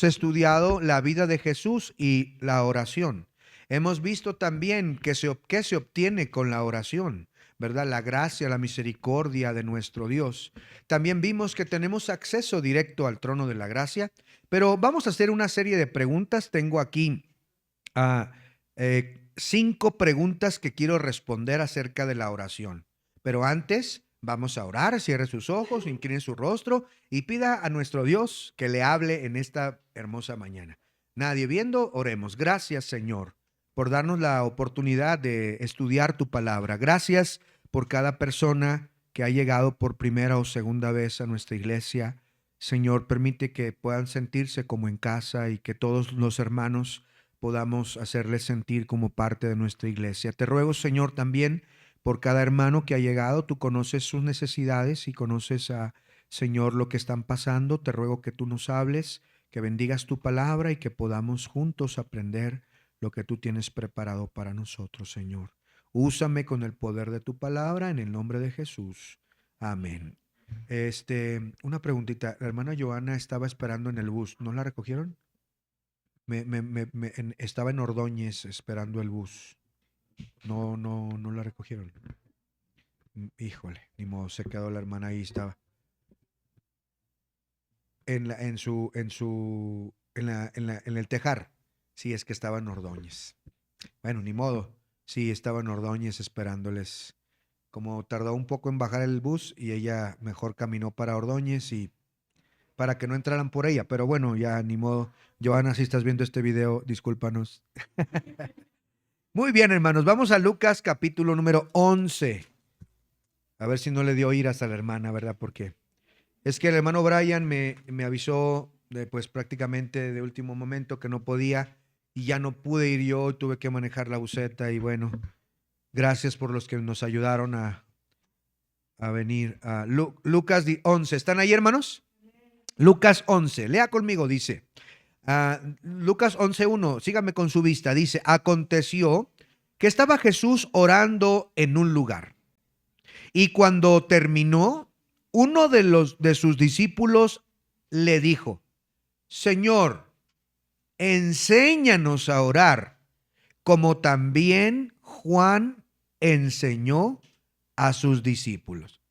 estudiado la vida de Jesús y la oración. Hemos visto también qué se obtiene con la oración, ¿verdad? La gracia, la misericordia de nuestro Dios. También vimos que tenemos acceso directo al trono de la gracia, pero vamos a hacer una serie de preguntas. Tengo aquí 5 preguntas que quiero responder acerca de la oración. Pero antes, vamos a orar. Cierre sus ojos, incline su rostro y pida a nuestro Dios que le hable en esta hermosa mañana. Nadie viendo, oremos. Gracias, Señor, por darnos la oportunidad de estudiar tu palabra. Gracias por cada persona que ha llegado por primera o segunda vez a nuestra iglesia. Señor, permite que puedan sentirse como en casa y que todos los hermanos podamos hacerles sentir como parte de nuestra iglesia. Te ruego, Señor, también por cada hermano que ha llegado. Tú conoces sus necesidades y conoces, Señor, lo que están pasando. Te ruego que tú nos hables, que bendigas tu palabra y que podamos juntos aprender lo que tú tienes preparado para nosotros, Señor. Úsame con el poder de tu palabra en el nombre de Jesús. Amén. Una preguntita. La hermana Joana estaba esperando en el bus. ¿No la recogieron? Estaba en Ordóñez esperando el bus. No la recogieron. Híjole, ni modo, se quedó la hermana ahí, estaba. En el Tejar. Sí, es que estaba en Ordóñez. Bueno, ni modo. Sí, estaba en Ordóñez esperándoles. Como tardó un poco en bajar el bus y ella mejor caminó para Ordóñez y para que no entraran por ella. Pero bueno, ya ni modo. Joana, si estás viendo este video, discúlpanos. Muy bien, hermanos, vamos a Lucas capítulo número 11. A ver si no le dio iras a la hermana, ¿verdad? Porque es que el hermano Brian me avisó pues prácticamente de último momento que no podía y ya no pude ir yo, tuve que manejar la buseta y bueno, gracias por los que nos ayudaron a venir. Lucas 11, ¿están ahí, hermanos? Lucas 11, lea conmigo, dice. Lucas 11:1, sígame con su vista, dice, aconteció que estaba Jesús orando en un lugar y cuando terminó, uno de sus discípulos le dijo, Señor, enséñanos a orar, como también Juan enseñó a sus discípulos.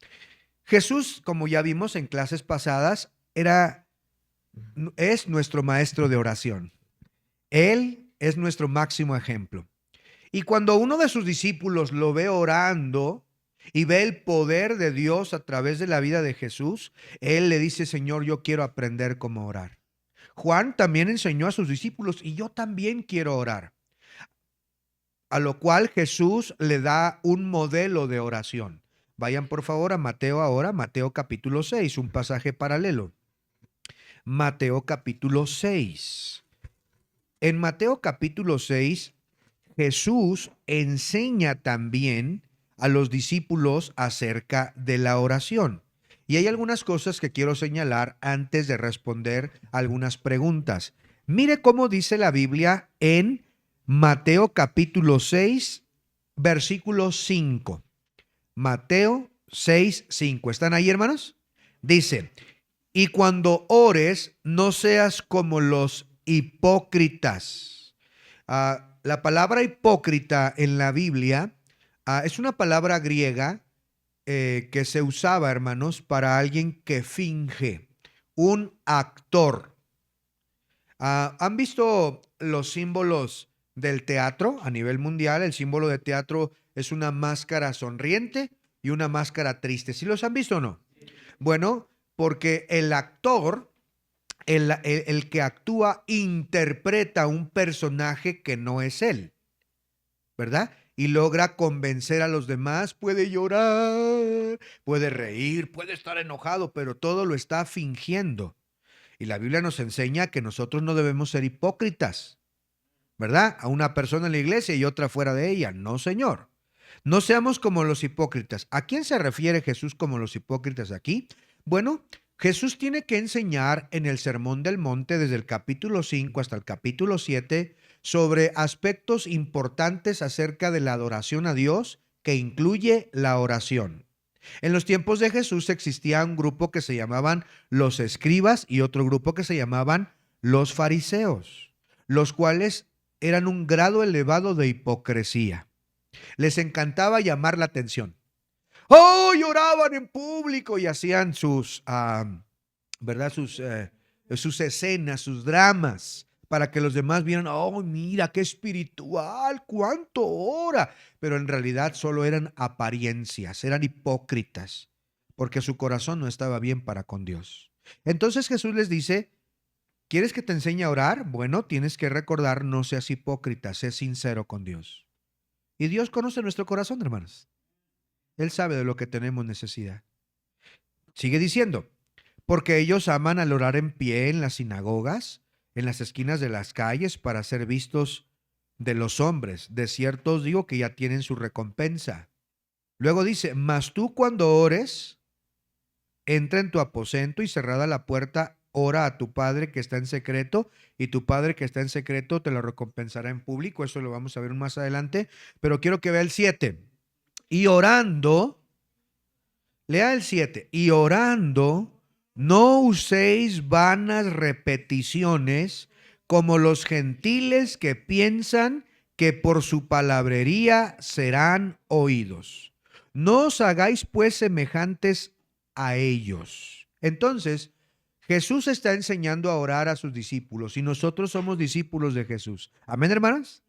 Jesús, como ya vimos en clases pasadas, es nuestro maestro de oración. Él es nuestro máximo ejemplo. Y cuando uno de sus discípulos lo ve orando y ve el poder de Dios a través de la vida de Jesús, él le dice, Señor, yo quiero aprender cómo orar. Juan también enseñó a sus discípulos y yo también quiero orar. A lo cual Jesús le da un modelo de oración. Vayan por favor a Mateo ahora, Mateo capítulo 6, un pasaje paralelo. Mateo capítulo 6. En Mateo capítulo 6, Jesús enseña también a los discípulos acerca de la oración. Y hay algunas cosas que quiero señalar antes de responder algunas preguntas. Mire cómo dice la Biblia en Mateo capítulo 6, versículo 5. Mateo 6, 5. ¿Están ahí, hermanos? Dice, y cuando ores, no seas como los hipócritas. La palabra hipócrita en la Biblia es una palabra griega que se usaba, hermanos, para alguien que finge, un actor. ¿Han visto los símbolos del teatro a nivel mundial? El símbolo de teatro es una máscara sonriente y una máscara triste. ¿Sí los han visto o no? Bueno, porque el actor, el que actúa, interpreta un personaje que no es él, ¿verdad? Y logra convencer a los demás, puede llorar, puede reír, puede estar enojado, pero todo lo está fingiendo. Y la Biblia nos enseña que nosotros no debemos ser hipócritas, ¿verdad? A una persona en la iglesia y otra fuera de ella. No, Señor. No seamos como los hipócritas. ¿A quién se refiere Jesús como los hipócritas aquí? Bueno, Jesús tiene que enseñar en el Sermón del Monte desde el capítulo 5 hasta el capítulo 7 sobre aspectos importantes acerca de la adoración a Dios que incluye la oración. En los tiempos de Jesús existía un grupo que se llamaban los escribas y otro grupo que se llamaban los fariseos, los cuales eran un grado elevado de hipocresía. Les encantaba llamar la atención. ¡Oh! Lloraban en público y hacían ¿verdad? Sus escenas, sus dramas, para que los demás vieran, oh, mira, qué espiritual, cuánto ora. Pero en realidad solo eran apariencias, eran hipócritas, porque su corazón no estaba bien para con Dios. Entonces Jesús les dice, ¿quieres que te enseñe a orar? Bueno, tienes que recordar, no seas hipócrita, sé sincero con Dios. Y Dios conoce nuestro corazón, hermanos. Él sabe de lo que tenemos necesidad. Sigue diciendo, porque ellos aman al orar en pie en las sinagogas, en las esquinas de las calles, para ser vistos de los hombres. De cierto os digo que ya tienen su recompensa. Luego dice, mas tú cuando ores, entra en tu aposento y cerrada la puerta, ora a tu Padre que está en secreto, y tu Padre que está en secreto te lo recompensará en público. Eso lo vamos a ver más adelante, pero quiero que vea el 7. Y orando, lea el 7. Y orando, no uséis vanas repeticiones como los gentiles que piensan que por su palabrería serán oídos. No os hagáis pues semejantes a ellos. Entonces, Jesús está enseñando a orar a sus discípulos y nosotros somos discípulos de Jesús. Amén, hermanos.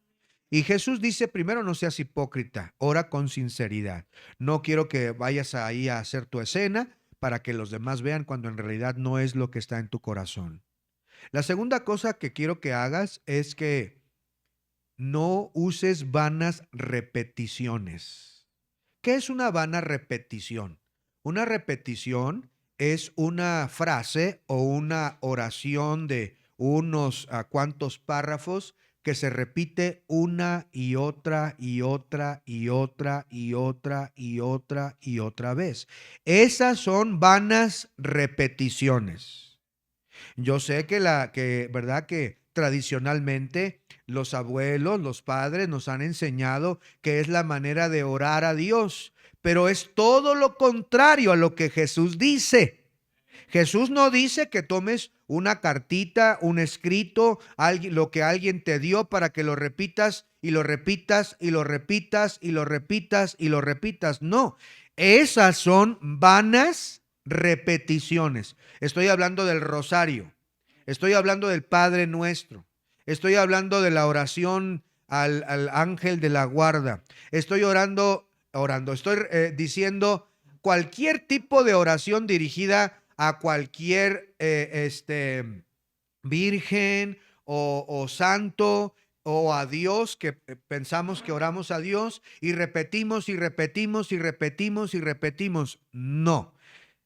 Y Jesús dice, primero, no seas hipócrita, ora con sinceridad. No quiero que vayas ahí a hacer tu escena para que los demás vean cuando en realidad no es lo que está en tu corazón. La segunda cosa que quiero que hagas es que no uses vanas repeticiones. ¿Qué es una vana repetición? Una repetición es una frase o una oración de unos cuantos párrafos que se repite una y otra y otra y otra y otra y otra y otra vez. Esas son vanas repeticiones. Yo sé verdad que tradicionalmente los abuelos, los padres nos han enseñado que es la manera de orar a Dios, pero es todo lo contrario a lo que Jesús dice. Jesús no dice que tomes una cartita, un escrito, lo que alguien te dio para que lo repitas y lo repitas y lo repitas y lo repitas y lo repitas. No, esas son vanas repeticiones. Estoy hablando del rosario, estoy hablando del Padre Nuestro, estoy hablando de la oración al ángel de la guarda, estoy estoy diciendo cualquier tipo de oración dirigida a cualquier virgen o santo o a Dios, que pensamos que oramos a Dios y repetimos y repetimos y repetimos y repetimos. No.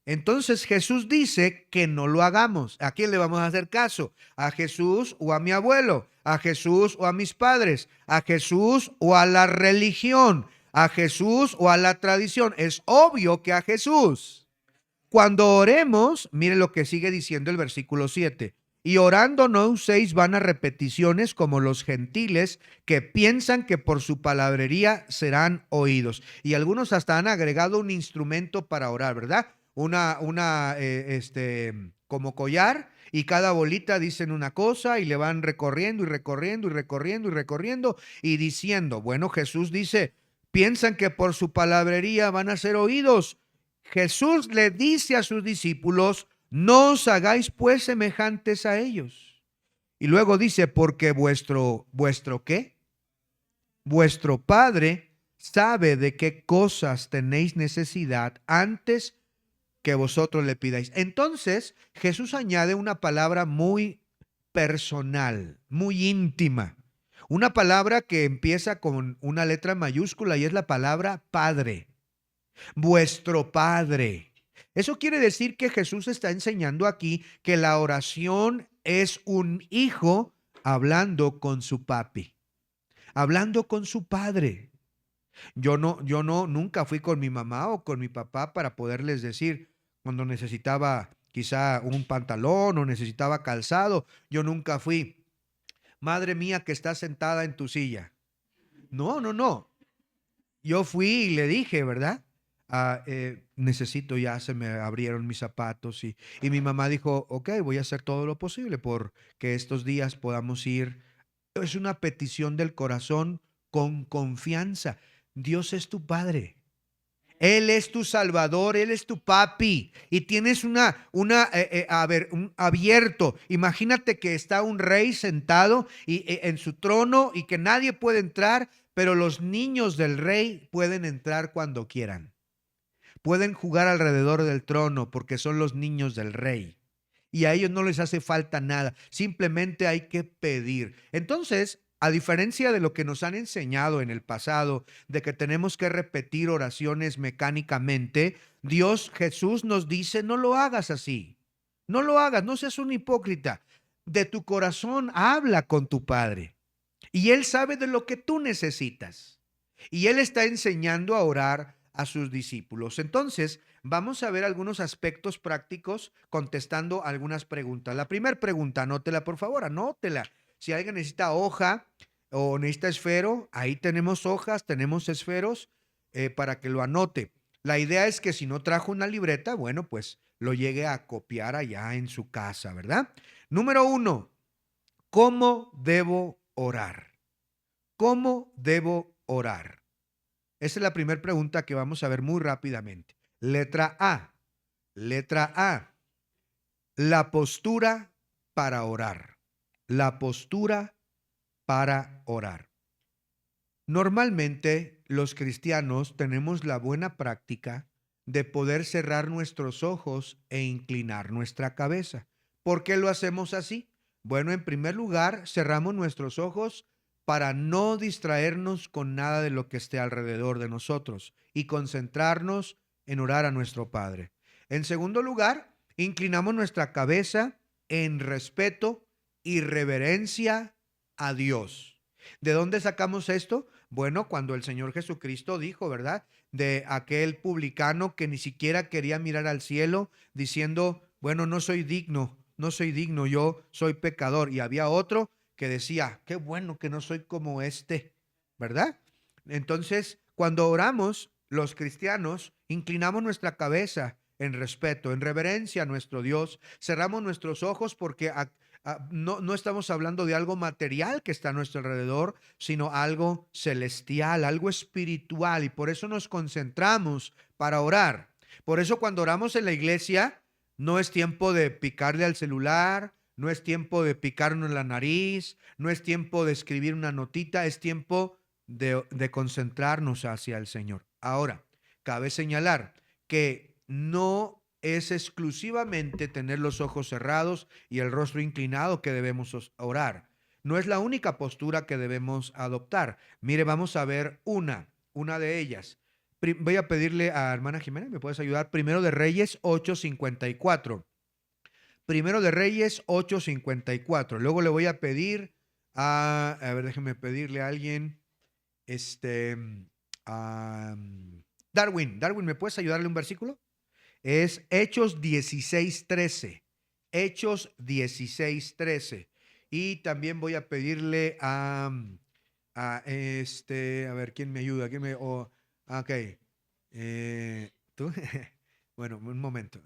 Entonces Jesús dice que no lo hagamos. ¿A quién le vamos a hacer caso? ¿A Jesús o a mi abuelo? ¿A Jesús o a mis padres? ¿A Jesús o a la religión? ¿A Jesús o a la tradición? Es obvio que a Jesús. Cuando oremos, mire lo que sigue diciendo el versículo 7. Y orando no uséis vanas repeticiones como los gentiles que piensan que por su palabrería serán oídos. Y algunos hasta han agregado un instrumento para orar, ¿verdad? Como collar, y cada bolita dicen una cosa y le van recorriendo y recorriendo y recorriendo y recorriendo y diciendo, bueno, Jesús dice, piensan que por su palabrería van a ser oídos. Jesús le dice a sus discípulos, no os hagáis pues semejantes a ellos. Y luego dice, porque ¿vuestro qué? Vuestro Padre sabe de qué cosas tenéis necesidad antes que vosotros le pidáis. Entonces, Jesús añade una palabra muy personal, muy íntima. Una palabra que empieza con una letra mayúscula y es la palabra Padre. Vuestro Padre. Eso quiere decir que Jesús está enseñando aquí que la oración es un hijo hablando con su papi, hablando con su padre. Nunca fui con mi mamá o con mi papá para poderles decir cuando necesitaba quizá un pantalón o necesitaba calzado. Yo nunca fui, madre mía que está sentada en tu silla. No. Yo fui y le dije, ¿verdad? necesito, ya se me abrieron mis zapatos y mi mamá dijo, ok, voy a hacer todo lo posible por que estos días podamos ir. Es una petición del corazón con confianza. Dios es tu Padre. Él es tu Salvador, Él es tu papi y tienes un abierto. Imagínate que está un rey sentado en su trono y que nadie puede entrar, pero los niños del rey pueden entrar cuando quieran. Pueden jugar alrededor del trono porque son los niños del rey. Y a ellos no les hace falta nada, simplemente hay que pedir. Entonces, a diferencia de lo que nos han enseñado en el pasado, de que tenemos que repetir oraciones mecánicamente, Dios Jesús nos dice, no lo hagas así, no lo hagas, no seas un hipócrita. De tu corazón habla con tu Padre y Él sabe de lo que tú necesitas. Y Él está enseñando a orar a sus discípulos. Entonces, vamos a ver algunos aspectos prácticos contestando algunas preguntas. La primera pregunta, anótela por favor, anótela. Si alguien necesita hoja o necesita esfero, ahí tenemos hojas, tenemos esferos para que lo anote. La idea es que si no trajo una libreta, bueno, pues lo llegue a copiar allá en su casa, ¿verdad? Número 1, ¿cómo debo orar? ¿Cómo debo orar? Esa es la primera pregunta que vamos a ver muy rápidamente. Letra A. Letra A. La postura para orar. La postura para orar. Normalmente los cristianos tenemos la buena práctica de poder cerrar nuestros ojos e inclinar nuestra cabeza. ¿Por qué lo hacemos así? Bueno, en primer lugar, cerramos nuestros ojos para no distraernos con nada de lo que esté alrededor de nosotros y concentrarnos en orar a nuestro Padre. En segundo lugar, inclinamos nuestra cabeza en respeto y reverencia a Dios. ¿De dónde sacamos esto? Bueno, cuando el Señor Jesucristo dijo, ¿verdad? De aquel publicano que ni siquiera quería mirar al cielo, diciendo, bueno, no soy digno, yo soy pecador. Y había otro que decía, qué bueno que no soy como este, ¿verdad? Entonces, cuando oramos, los cristianos inclinamos nuestra cabeza en respeto, en reverencia a nuestro Dios, cerramos nuestros ojos porque no estamos hablando de algo material que está a nuestro alrededor, sino algo celestial, algo espiritual, y por eso nos concentramos para orar. Por eso cuando oramos en la iglesia, no es tiempo de picarle al celular, no es tiempo de picarnos en la nariz, no es tiempo de escribir una notita, es tiempo de concentrarnos hacia el Señor. Ahora, cabe señalar que no es exclusivamente tener los ojos cerrados y el rostro inclinado que debemos orar. No es la única postura que debemos adoptar. Mire, vamos a ver una de ellas. Voy a pedirle a hermana Jimena, ¿me puedes ayudar? Primero de Reyes 8:54. Primero de Reyes 8:54. Luego le voy a pedir a ver, déjeme pedirle a alguien, a Darwin, ¿me puedes ayudarle un versículo? Es Hechos 16:13. Hechos 16:13. Y también voy a pedirle a ver, ¿quién me ayuda? Ok. ¿Tú? Bueno, un momento.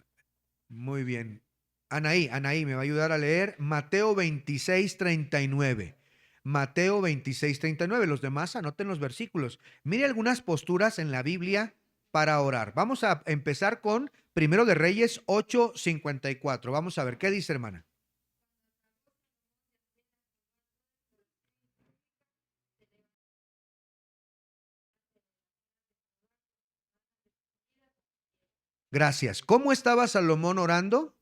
Muy bien. Anaí, me va a ayudar a leer Mateo 26:39. Mateo 26:39. Los demás anoten los versículos. Mire algunas posturas en la Biblia para orar. Vamos a empezar con Primero de Reyes 8:54. Vamos a ver, ¿qué dice, hermana? Gracias. ¿Cómo estaba Salomón orando?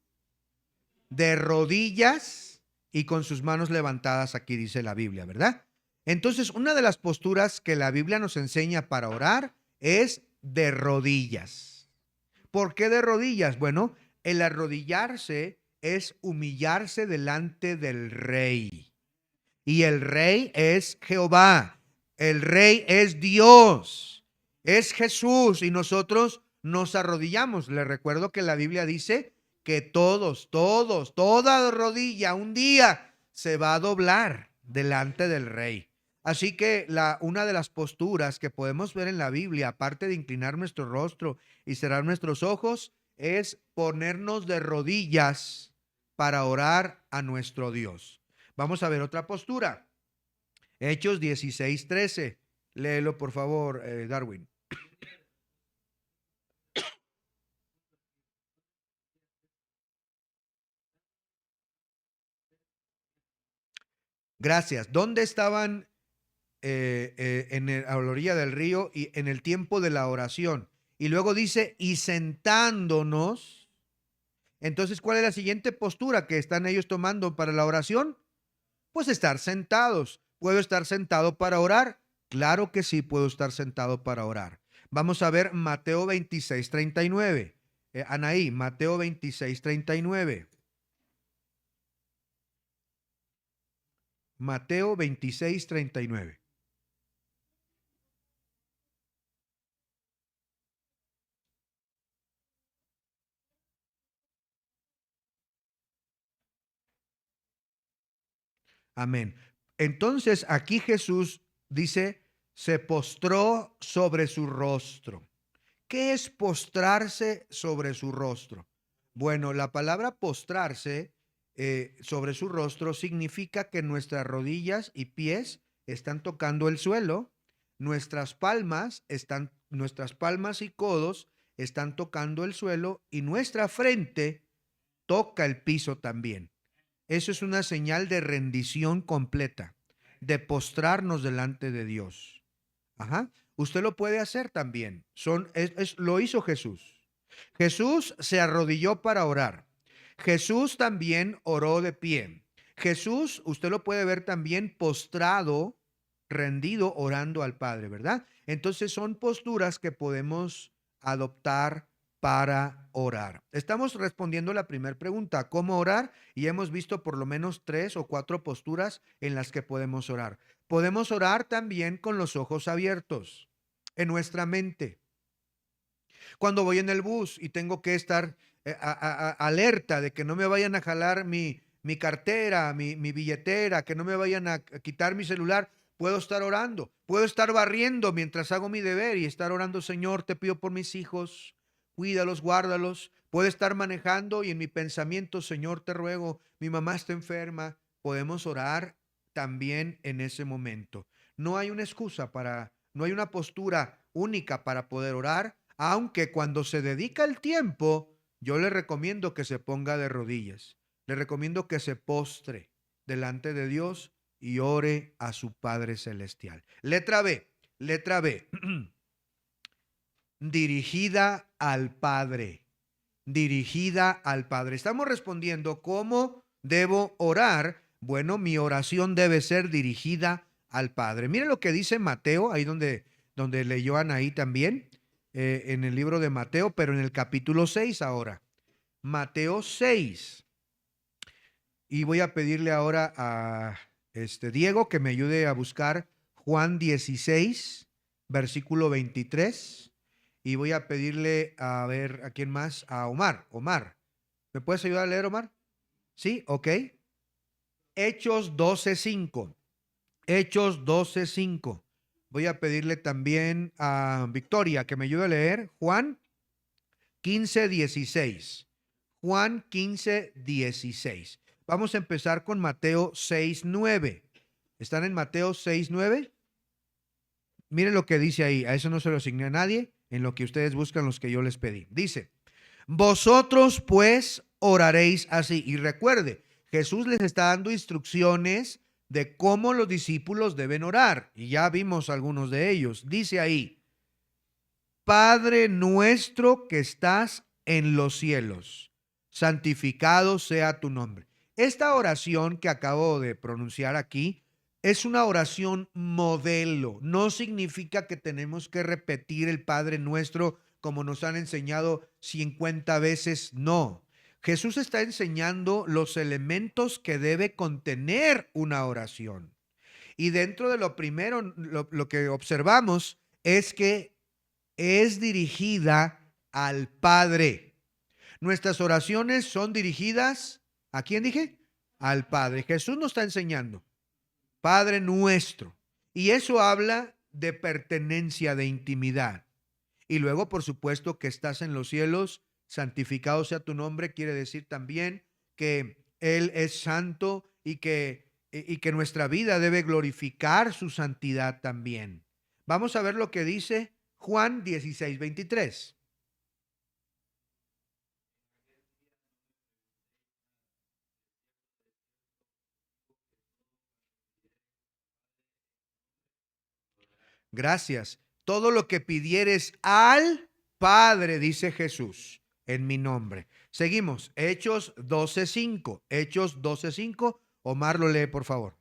De rodillas y con sus manos levantadas, aquí dice la Biblia, ¿verdad? Entonces, una de las posturas que la Biblia nos enseña para orar es de rodillas. ¿Por qué de rodillas? Bueno, el arrodillarse es humillarse delante del rey. Y el rey es Jehová. El rey es Dios. Es Jesús. Y nosotros nos arrodillamos. Les recuerdo que la Biblia dice que toda rodilla un día se va a doblar delante del rey. Así que una de las posturas que podemos ver en la Biblia, aparte de inclinar nuestro rostro y cerrar nuestros ojos, es ponernos de rodillas para orar a nuestro Dios. Vamos a ver otra postura. Hechos 16:13. Léelo, por favor, Darwin. Gracias. ¿Dónde estaban a la orilla del río y en el tiempo de la oración? Y luego dice, y sentándonos. Entonces, ¿cuál es la siguiente postura que están ellos tomando para la oración? Pues estar sentados. ¿Puedo estar sentado para orar? Claro que sí, puedo estar sentado para orar. Vamos a ver Mateo 26:39. Anaí, Mateo 26:39. Mateo 26:39. Amén. Entonces aquí Jesús dice, se postró sobre su rostro. ¿Qué es postrarse sobre su rostro? Bueno, la palabra postrarse sobre su rostro significa que nuestras rodillas y pies están tocando el suelo, nuestras palmas y codos están tocando el suelo y nuestra frente toca el piso también. Eso es una señal de rendición completa, de postrarnos delante de Dios. Ajá. Usted lo puede hacer también. Lo hizo Jesús. Jesús se arrodilló para orar. Jesús también oró de pie. Jesús, usted lo puede ver también postrado, rendido, orando al Padre, ¿verdad? Entonces son posturas que podemos adoptar para orar. Estamos respondiendo la primera pregunta, ¿cómo orar? Y hemos visto por lo menos 3 o 4 posturas en las que podemos orar. Podemos orar también con los ojos abiertos en nuestra mente. Cuando voy en el bus y tengo que estar alerta de que no me vayan a jalar mi cartera, mi billetera, que no me vayan a quitar mi celular, puedo estar orando, puedo estar barriendo mientras hago mi deber y estar orando, Señor, te pido por mis hijos, cuídalos, guárdalos. Puedo estar manejando y en mi pensamiento, Señor, te ruego, mi mamá está enferma. Podemos orar también en ese momento. No hay una excusa no hay una postura única para poder orar, aunque cuando se dedica el tiempo, yo le recomiendo que se ponga de rodillas. Le recomiendo que se postre delante de Dios y ore a su Padre Celestial. Letra B, letra B. Dirigida al Padre. Dirigida al Padre. Estamos respondiendo cómo debo orar. Bueno, mi oración debe ser dirigida al Padre. Miren lo que dice Mateo, ahí donde leyó Anaí también, en el libro de Mateo, pero en el capítulo 6 ahora. Mateo 6. Y voy a pedirle ahora a Diego que me ayude a buscar Juan 16, versículo 23. Y voy a pedirle a ver a quién más, a Omar. Omar, ¿me puedes ayudar a leer, Omar? Sí, ok. Hechos 12:5. Hechos 12:5. Voy a pedirle también a Victoria que me ayude a leer Juan 15:16. Juan 15:16. Vamos a empezar con Mateo 6:9. ¿Están en Mateo 6:9? Miren lo que dice ahí. A eso no se lo asigné a nadie, en lo que ustedes buscan los que yo les pedí. Dice, vosotros pues oraréis así. Y recuerde, Jesús les está dando instrucciones de cómo los discípulos deben orar. Y ya vimos algunos de ellos. Dice ahí, Padre nuestro que estás en los cielos, santificado sea tu nombre. Esta oración que acabo de pronunciar aquí es una oración modelo. No significa que tenemos que repetir el Padre nuestro como nos han enseñado 50 veces. No. Jesús está enseñando los elementos que debe contener una oración. Y dentro de lo primero, lo que observamos es que es dirigida al Padre. Nuestras oraciones son dirigidas, ¿a quién dije? Al Padre. Jesús nos está enseñando, Padre nuestro. Y eso habla de pertenencia, de intimidad. Y luego, por supuesto, que estás en los cielos, santificado sea tu nombre, quiere decir también que Él es santo y que nuestra vida debe glorificar su santidad también. Vamos a ver lo que dice Juan 16:23. Gracias. Todo lo que pidieres al Padre, dice Jesús, en mi nombre. Seguimos. Hechos 12:5. Hechos 12:5. Omar lo lee, por favor.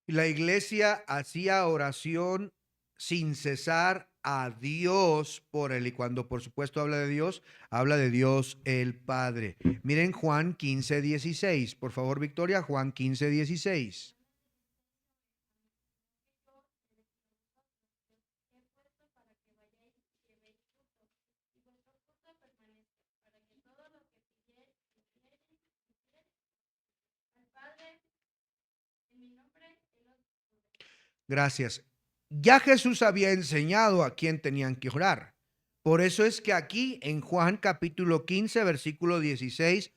La iglesia hacía oración sin cesar a Dios por él. Y cuando por supuesto habla de Dios el Padre. Miren Juan 15:16. Por favor, Victoria, Juan 15:16. Gracias. Ya Jesús había enseñado a quién tenían que orar. Por eso es que aquí en Juan capítulo 15, versículo 16,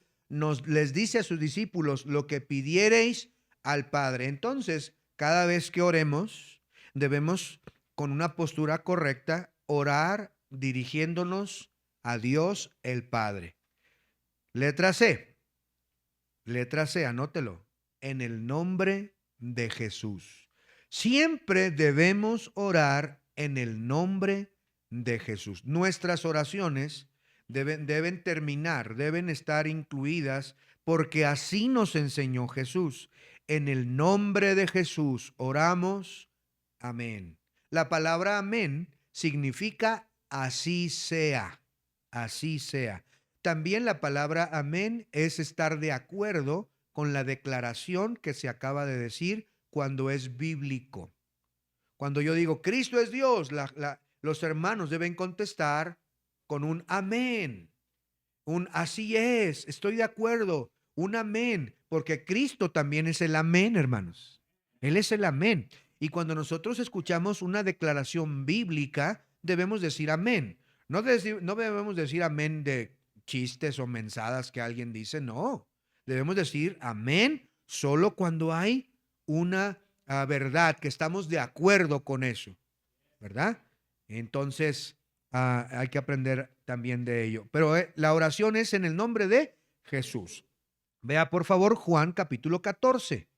les dice a sus discípulos lo que pidiereis al Padre. Entonces, cada vez que oremos, debemos con una postura correcta orar dirigiéndonos a Dios el Padre. Letra C. Letra C, anótelo. En el nombre de Jesús. Siempre debemos orar en el nombre de Jesús. Nuestras oraciones deben terminar, deben estar incluidas, porque así nos enseñó Jesús. En el nombre de Jesús oramos. Amén. La palabra amén significa así sea, así sea. También la palabra amén es estar de acuerdo con la declaración que se acaba de decir cuando es bíblico. Cuando yo digo Cristo es Dios, los hermanos deben contestar con un amén, un así es, estoy de acuerdo, un amén, porque Cristo también es el amén, hermanos. Él es el amén. Y cuando nosotros escuchamos una declaración bíblica, debemos decir amén. No debemos decir amén de chistes o mensadas que alguien dice, no. Debemos decir amén solo cuando hay una verdad, que estamos de acuerdo con eso, ¿verdad? Entonces, hay que aprender también de ello. Pero la oración es en el nombre de Jesús. Vea por favor Juan capítulo 14,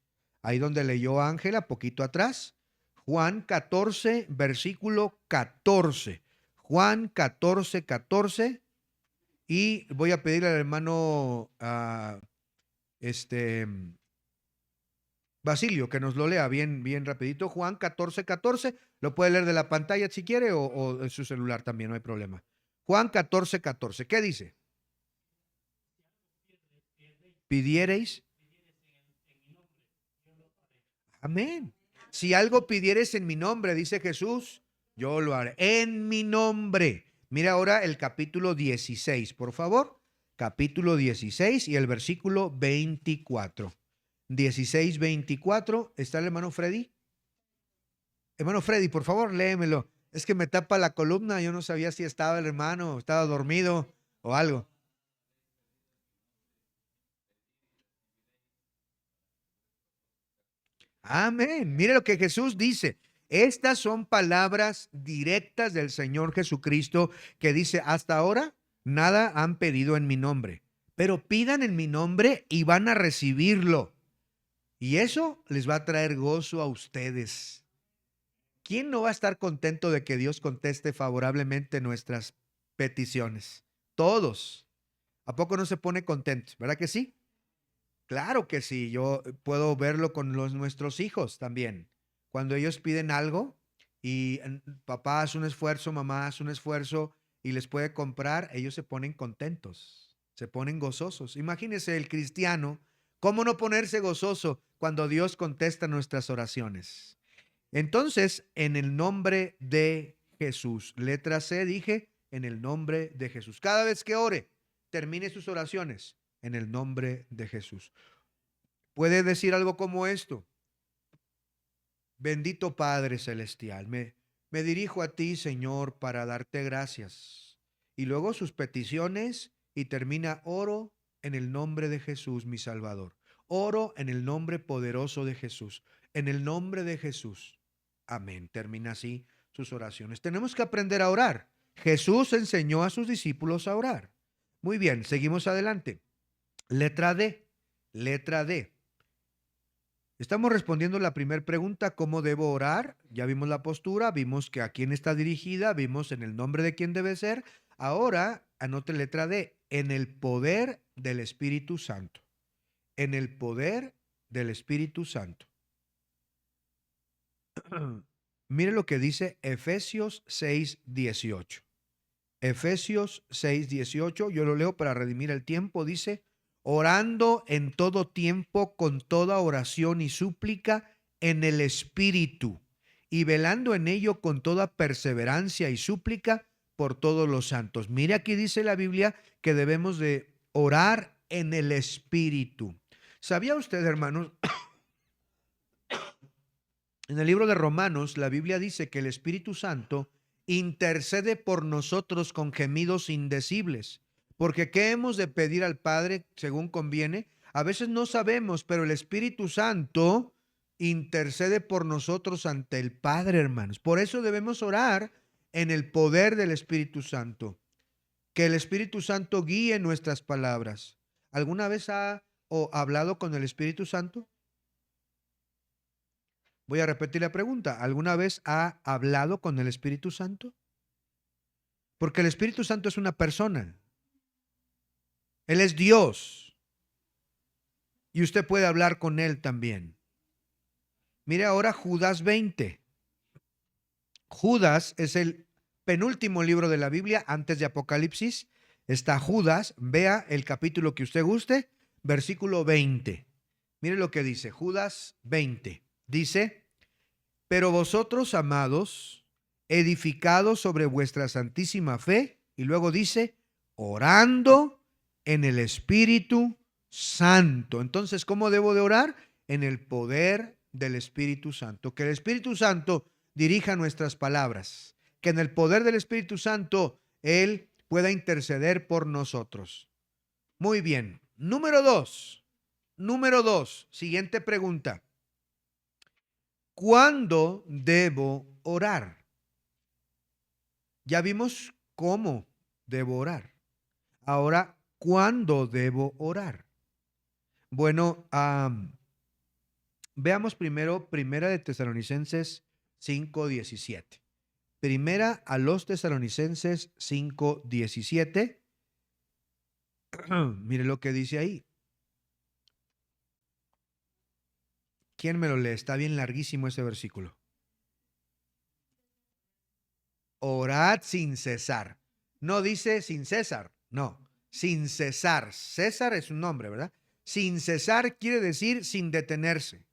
ahí donde leyó Ángela poquito atrás. Juan 14, versículo 14. Juan 14, 14. Y voy a pedirle al hermano este Basilio que nos lo lea bien, bien rapidito. Juan 14, 14. Lo puede leer de la pantalla si quiere o en su celular también, no hay problema. Juan 14, 14. ¿Qué dice? Pidiereis. Amén. Si algo pidieres en mi nombre, dice Jesús, yo lo haré. En mi nombre. Mira ahora el capítulo 16, por favor. Capítulo 16 y el versículo 24. 16, 24. ¿Está el hermano Freddy? Hermano Freddy, por favor, léemelo. Es que me tapa la columna. Yo no sabía si estaba el hermano, estaba dormido o algo. Amén. Mire lo que Jesús dice. Estas son palabras directas del Señor Jesucristo que dice, hasta ahora nada han pedido en mi nombre, pero pidan en mi nombre y van a recibirlo. Y eso les va a traer gozo a ustedes. ¿Quién no va a estar contento de que Dios conteste favorablemente nuestras peticiones? Todos. ¿A poco no se pone contento? ¿Verdad que sí? Claro que sí, yo puedo verlo con nuestros hijos también. Cuando ellos piden algo y papá hace un esfuerzo, mamá hace un esfuerzo y les puede comprar, ellos se ponen contentos, se ponen gozosos. Imagínese el cristiano, ¿cómo no ponerse gozoso cuando Dios contesta nuestras oraciones? Entonces, en el nombre de Jesús. Letra C, dije, en el nombre de Jesús. Cada vez que ore, termine sus oraciones en el nombre de Jesús. Puede decir algo como esto: bendito Padre Celestial, me dirijo a ti, Señor, para darte gracias. Y luego sus peticiones y termina: oro en el nombre de Jesús, mi Salvador. Oro en el nombre poderoso de Jesús. En el nombre de Jesús. Amén. Termina así sus oraciones. Tenemos que aprender a orar. Jesús enseñó a sus discípulos a orar. Muy bien, seguimos adelante. Letra D. Letra D. Estamos respondiendo la primera pregunta: ¿cómo debo orar? Ya vimos la postura, vimos que a quién está dirigida, vimos en el nombre de quién debe ser. Ahora, anote letra D, en el poder del Espíritu Santo. En el poder del Espíritu Santo. Mire lo que dice Efesios 6:18. Efesios 6:18, yo lo leo para redimir el tiempo, dice: orando en todo tiempo con toda oración y súplica en el Espíritu, y velando en ello con toda perseverancia y súplica por todos los santos. Mire, aquí dice la Biblia que debemos de orar en el Espíritu. ¿Sabía usted, hermanos? En el libro de Romanos, la Biblia dice que el Espíritu Santo intercede por nosotros con gemidos indecibles. Porque ¿qué hemos de pedir al Padre según conviene? A veces no sabemos, pero el Espíritu Santo intercede por nosotros ante el Padre, hermanos. Por eso debemos orar en el poder del Espíritu Santo. Que el Espíritu Santo guíe nuestras palabras. ¿Alguna vez ha hablado con el Espíritu Santo? Voy a repetir la pregunta. ¿Alguna vez ha hablado con el Espíritu Santo? Porque el Espíritu Santo es una persona. Él es Dios. Y usted puede hablar con Él también. Mire ahora Judas 20. Judas es el penúltimo libro de la Biblia antes de Apocalipsis. Está Judas. Vea el capítulo que usted guste. Versículo 20. Mire lo que dice Judas 20. Dice: pero vosotros, amados, edificados sobre vuestra santísima fe, y luego dice, orando en el Espíritu Santo. Entonces, ¿cómo debo de orar? En el poder del Espíritu Santo. Que el Espíritu Santo dirija nuestras palabras. Que en el poder del Espíritu Santo Él pueda interceder por nosotros. Muy bien. Número dos. Siguiente pregunta. ¿Cuándo debo orar? Ya vimos cómo debo orar. Ahora, ¿cuándo debo orar? Bueno, veamos primero Primera de Tesalonicenses 5:17. Primera a los Tesalonicenses 5:17. Mire lo que dice ahí. ¿Quién me lo lee? Está bien larguísimo ese versículo. Orad sin cesar. No dice sin César, no, sin cesar. César es un nombre, ¿verdad? Sin cesar quiere decir sin detenerse,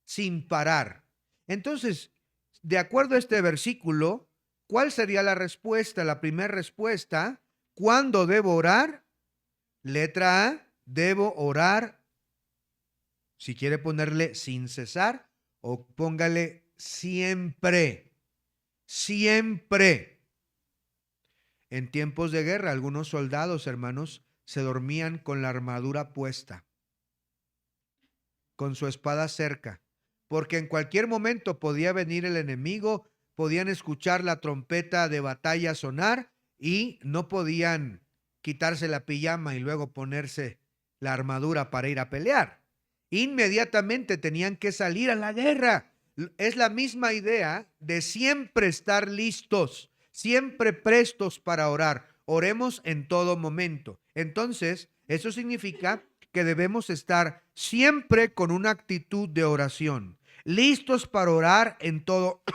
sin parar. Entonces, de acuerdo a este versículo, ¿cuál sería la respuesta? La primera respuesta: ¿cuándo debo orar? Letra A, debo orar. Si quiere ponerle sin cesar, o póngale siempre. Siempre. En tiempos de guerra, algunos soldados, hermanos, se dormían con la armadura puesta, con su espada cerca, porque en cualquier momento podía venir el enemigo, podían escuchar la trompeta de batalla sonar y no podían quitarse la pijama y luego ponerse la armadura para ir a pelear. Inmediatamente tenían que salir a la guerra. Es la misma idea de siempre estar listos, siempre prestos para orar. Oremos en todo momento. Entonces, eso significa que debemos estar siempre con una actitud de oración, listos para orar en todo,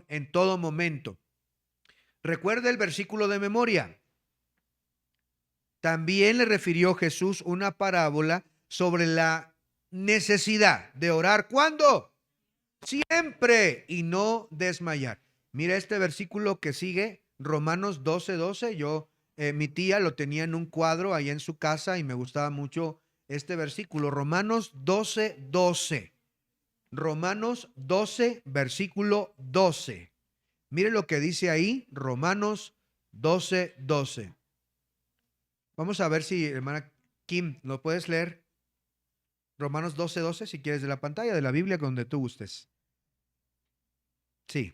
en todo momento. Recuerda el versículo de memoria. También le refirió Jesús una parábola sobre la necesidad de orar. ¿Cuándo? siempre y no desmayar. Mira este versículo que sigue, Romanos 12:12. Mi tía lo tenía en un cuadro ahí en su casa y me gustaba mucho este versículo. Romanos 12:12. Romanos 12, versículo 12. Mire lo que dice ahí, Romanos 12:12. Vamos a ver si, hermana Kim, ¿lo puedes leer? Romanos 12:12, si quieres, de la pantalla de la Biblia, donde tú gustes. Sí.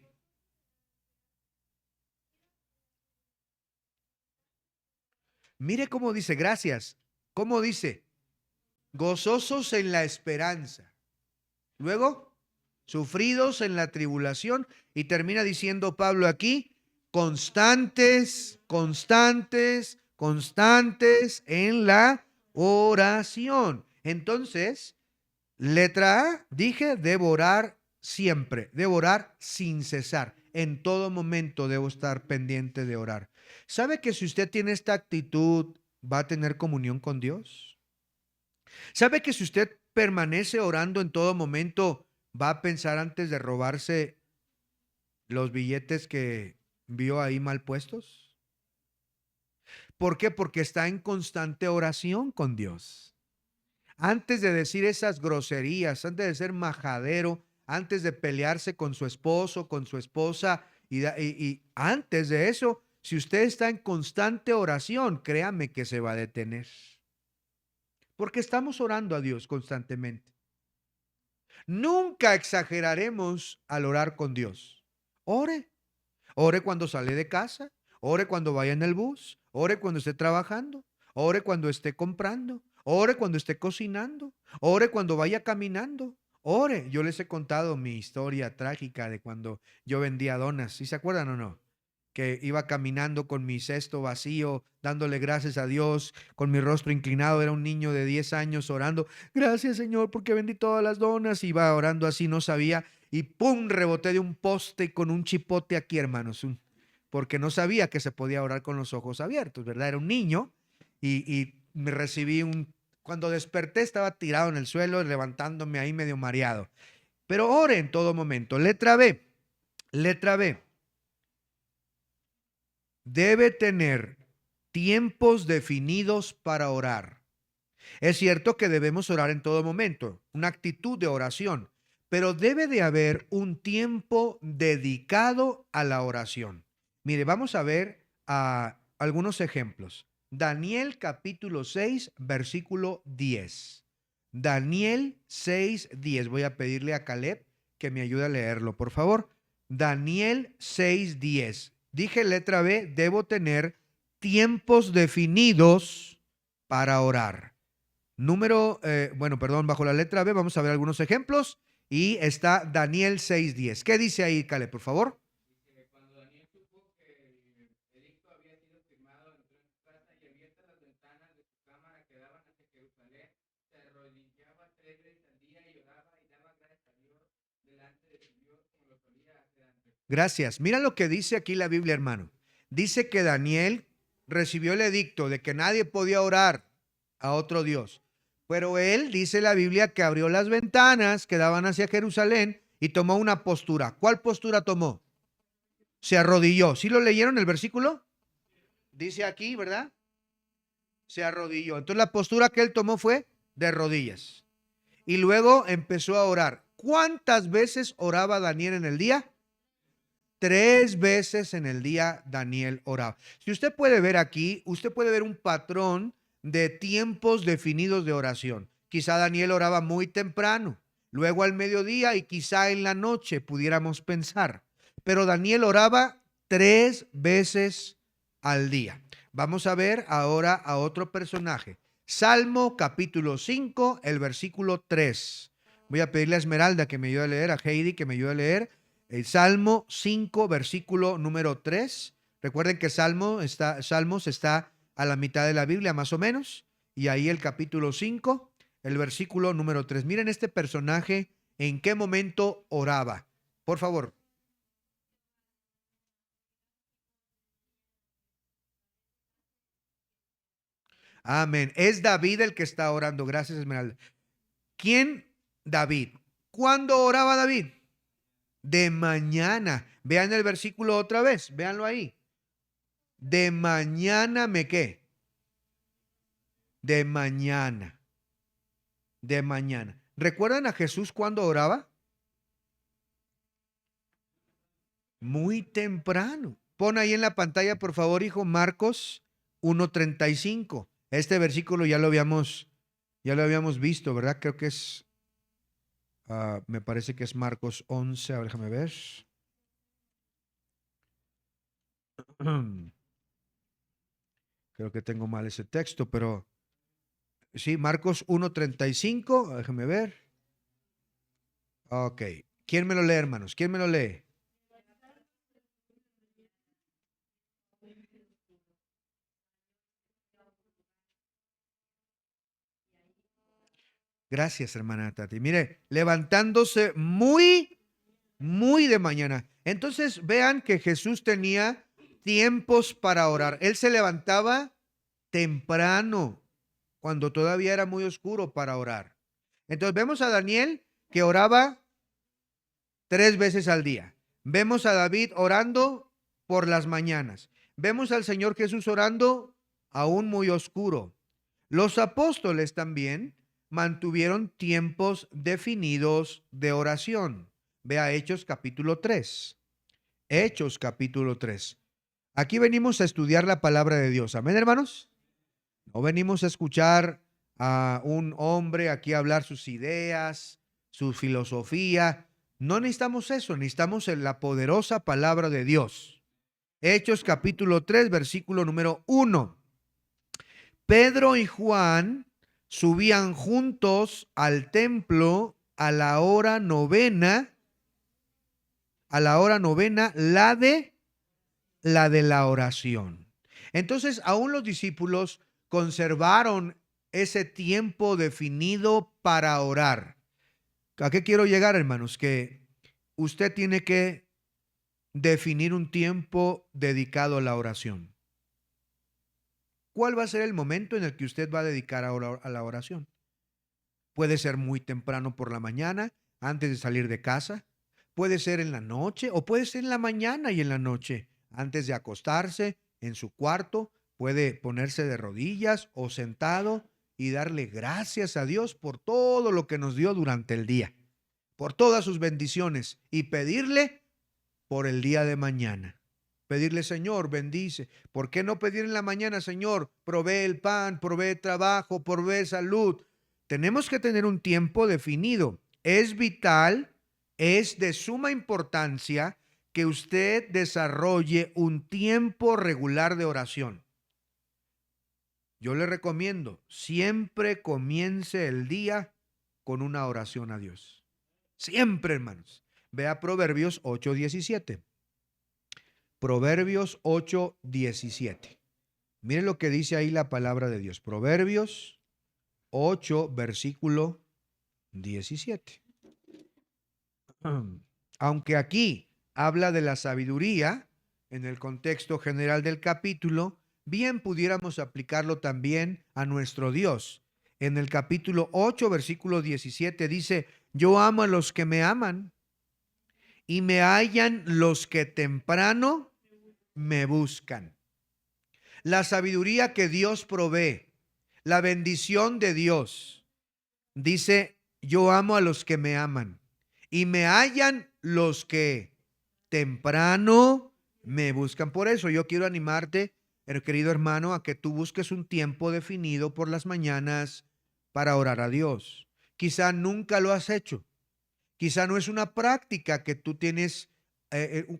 Mire cómo dice, gracias. ¿Cómo dice? Gozosos en la esperanza. Luego, sufridos en la tribulación. Y termina diciendo Pablo aquí, constantes, constantes, constantes en la oración. Entonces, letra A, dije, devorar siempre, devorar sin cesar. En todo momento debo estar pendiente de orar. ¿Sabe que si usted tiene esta actitud, va a tener comunión con Dios? ¿Sabe que si usted permanece orando en todo momento, va a pensar antes de robarse los billetes que vio ahí mal puestos? ¿Por qué? Porque está en constante oración con Dios. Antes de decir esas groserías, antes de ser majadero, antes de pelearse con su esposo, con su esposa, y antes de eso, si usted está en constante oración, créame que se va a detener. Porque estamos orando a Dios constantemente. Nunca exageraremos al orar con Dios. Ore. Ore cuando sale de casa, ore cuando vaya en el bus, ore cuando esté trabajando, ore cuando esté comprando, ore cuando esté cocinando, ore cuando vaya caminando, ore. Yo les he contado mi historia trágica de cuando yo vendía donas, ¿sí se acuerdan o no? Que iba caminando con mi cesto vacío, dándole gracias a Dios, con mi rostro inclinado, era un niño de 10 años orando, gracias Señor porque vendí todas las donas, iba orando así, no sabía, y pum, reboté de un poste con un chipote aquí, hermanos, porque no sabía que se podía orar con los ojos abiertos, ¿verdad? Era un niño y me recibí cuando desperté estaba tirado en el suelo, levantándome ahí medio mareado. Pero ore en todo momento. Letra B, debe tener tiempos definidos para orar. Es cierto que debemos orar en todo momento, una actitud de oración, pero debe de haber un tiempo dedicado a la oración. Mire, vamos a ver algunos ejemplos. Daniel capítulo 6, versículo 10. Daniel 6, 10. Voy a pedirle a Caleb que me ayude a leerlo, por favor. Daniel 6, 10. Dije letra B, debo tener tiempos definidos para orar. Bajo la letra B vamos a ver algunos ejemplos y está Daniel 6:10. ¿Qué dice ahí, Cale, por favor? Cuando Daniel supo que el edicto había sido firmado, entró en su casa y abiertas las ventanas de su cámara que daban hacia Jerusalén, se arrodillaba 3 veces al día y oraba y daba gracias a Dios delante de su Dios como lo solía hacer antes. Gracias. Mira lo que dice aquí la Biblia, hermano. Dice que Daniel recibió el edicto de que nadie podía orar a otro Dios. Pero él, dice la Biblia, que abrió las ventanas que daban hacia Jerusalén y tomó una postura. ¿Cuál postura tomó? Se arrodilló. ¿Sí lo leyeron el versículo? Dice aquí, ¿verdad? Se arrodilló. Entonces la postura que él tomó fue de rodillas. Y luego empezó a orar. ¿Cuántas veces oraba Daniel en el día? 3 veces en el día Daniel oraba. Si usted puede ver aquí, usted puede ver un patrón de tiempos definidos de oración. Quizá Daniel oraba muy temprano, luego al mediodía y quizá en la noche pudiéramos pensar. Pero Daniel oraba 3 veces al día. Vamos a ver ahora a otro personaje. Salmo capítulo 5, el versículo 3. Voy a pedirle a Esmeralda que me ayude a leer, a Heidi que me ayude a leer. El Salmo 5, versículo número 3. Recuerden que Salmos está a la mitad de la Biblia, más o menos. Y ahí el capítulo 5, el versículo número 3. Miren este personaje, en qué momento oraba. Por favor. Amén. Es David el que está orando. Gracias, Esmeralda. ¿Quién? David. ¿Cuándo oraba David? De mañana. Vean el versículo otra vez. Véanlo ahí. De mañana me qué. De mañana. De mañana. ¿Recuerdan a Jesús cuando oraba? Muy temprano. Pon ahí en la pantalla, por favor, hijo, Marcos 1:35. Este versículo ya lo habíamos visto, ¿verdad? Creo que es, me parece que es Marcos 11. A ver, déjame ver. Creo que tengo mal ese texto, pero sí, Marcos 1:35. Déjame ver. Ok. ¿Quién me lo lee, hermanos? ¿Quién me lo lee? Gracias, hermana Tati. Mire, levantándose muy de mañana. Entonces vean que Jesús tenía tiempos para orar. Él se levantaba temprano, cuando todavía era muy oscuro, para orar. Entonces vemos a Daniel que oraba 3 veces al día. Vemos a David orando por las mañanas. Vemos al Señor Jesús orando aún muy oscuro. Los apóstoles también mantuvieron tiempos definidos de oración. Vea Hechos capítulo 3. Hechos capítulo 3. Aquí venimos a estudiar la palabra de Dios. Amén, hermanos. No venimos a escuchar a un hombre aquí hablar sus ideas, su filosofía. No necesitamos eso, necesitamos la poderosa palabra de Dios. Hechos capítulo 3, versículo número 1. Pedro y Juan subían juntos al templo a la hora novena, la de la oración. Entonces, aún los discípulos conservaron ese tiempo definido para orar. ¿A qué quiero llegar, hermanos? Que usted tiene que definir un tiempo dedicado a la oración. ¿Cuál va a ser el momento en el que usted va a dedicar a la oración? Puede ser muy temprano por la mañana, antes de salir de casa. Puede ser en la noche o puede ser en la mañana y en la noche, antes de acostarse en su cuarto. Puede ponerse de rodillas o sentado y darle gracias a Dios por todo lo que nos dio durante el día, por todas sus bendiciones, y pedirle por el día de mañana. Pedirle, Señor, bendice. ¿Por qué no pedir en la mañana, Señor, provee el pan, provee trabajo, provee salud? Tenemos que tener un tiempo definido. Es vital, es de suma importancia que usted desarrolle un tiempo regular de oración. Yo le recomiendo, siempre comience el día con una oración a Dios. Siempre, hermanos. Vea Proverbios 8:17. Proverbios 8:17. Miren lo que dice ahí la palabra de Dios. Proverbios 8, versículo 17. Aunque aquí habla de la sabiduría, en el contexto general del capítulo, bien pudiéramos aplicarlo también a nuestro Dios. En el capítulo 8, versículo 17 dice: yo amo a los que me aman y me hallan los que temprano me buscan. La sabiduría que Dios provee, la bendición de Dios, dice: yo amo a los que me aman y me hallan los que temprano me buscan. Por eso yo quiero animarte, querido hermano, a que tú busques un tiempo definido por las mañanas para orar a Dios. Quizá nunca lo has hecho. Quizá no es una práctica que tú tienes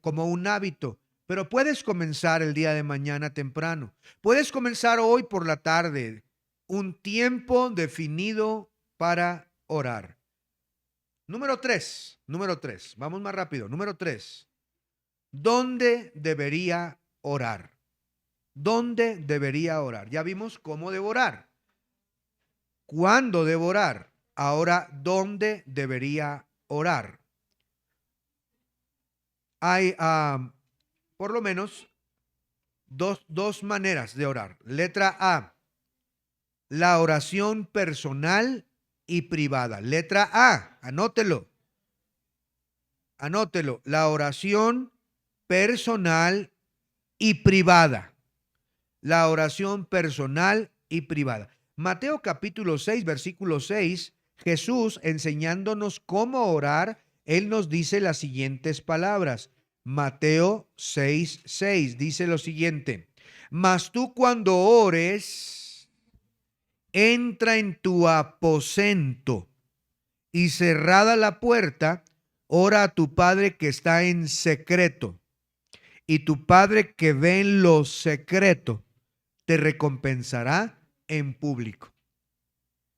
como un hábito, pero puedes comenzar el día de mañana temprano. Puedes comenzar hoy por la tarde, un tiempo definido para orar. Número tres, vamos más rápido. Número 3, ¿dónde debería orar? ¿Dónde debería orar? Ya vimos cómo debo orar, cuándo debo orar. Ahora, ¿dónde debería orar? Hay por lo menos dos maneras de orar. Letra A, la oración personal y privada. Letra A, anótelo. Anótelo, la oración personal y privada. La oración personal y privada. Mateo capítulo 6, versículo 6, Jesús enseñándonos cómo orar, Él nos dice las siguientes palabras. Mateo 6, 6 dice lo siguiente: mas tú cuando ores, entra en tu aposento y cerrada la puerta, ora a tu Padre que está en secreto, y tu Padre que ve en lo secreto te recompensará en público.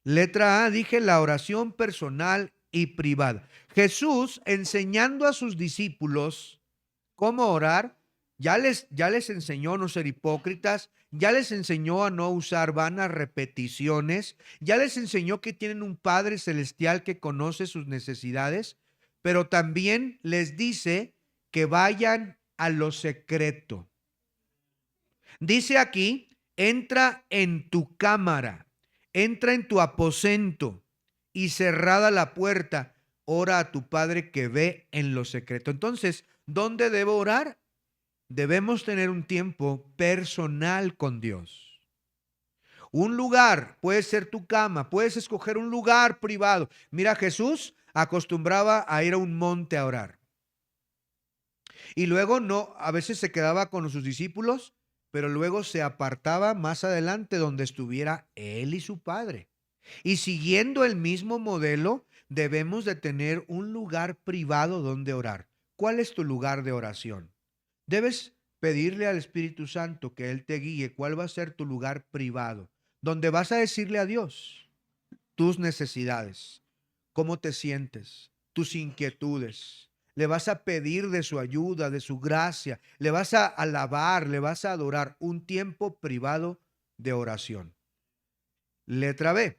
Letra A, dije la oración personal y privada. Jesús enseñando a sus discípulos cómo orar, ya les enseñó a no ser hipócritas, ya les enseñó a no usar vanas repeticiones, ya les enseñó que tienen un Padre celestial que conoce sus necesidades, pero también les dice que vayan a lo secreto. Dice aquí, entra en tu cámara, entra en tu aposento y cerrada la puerta, ora a tu Padre que ve en lo secreto. Entonces, ¿dónde debo orar? Debemos tener un tiempo personal con Dios. Un lugar, puede ser tu cama, puedes escoger un lugar privado. Mira, Jesús acostumbraba a ir a un monte a orar. Y luego no, a veces se quedaba con sus discípulos, pero luego se apartaba más adelante donde estuviera él y su Padre. Y siguiendo el mismo modelo, debemos de tener un lugar privado donde orar. ¿Cuál es tu lugar de oración? Debes pedirle al Espíritu Santo que Él te guíe cuál va a ser tu lugar privado, donde vas a decirle a Dios tus necesidades, cómo te sientes, tus inquietudes. Le vas a pedir de su ayuda, de su gracia, le vas a alabar, le vas a adorar, un tiempo privado de oración. Letra B,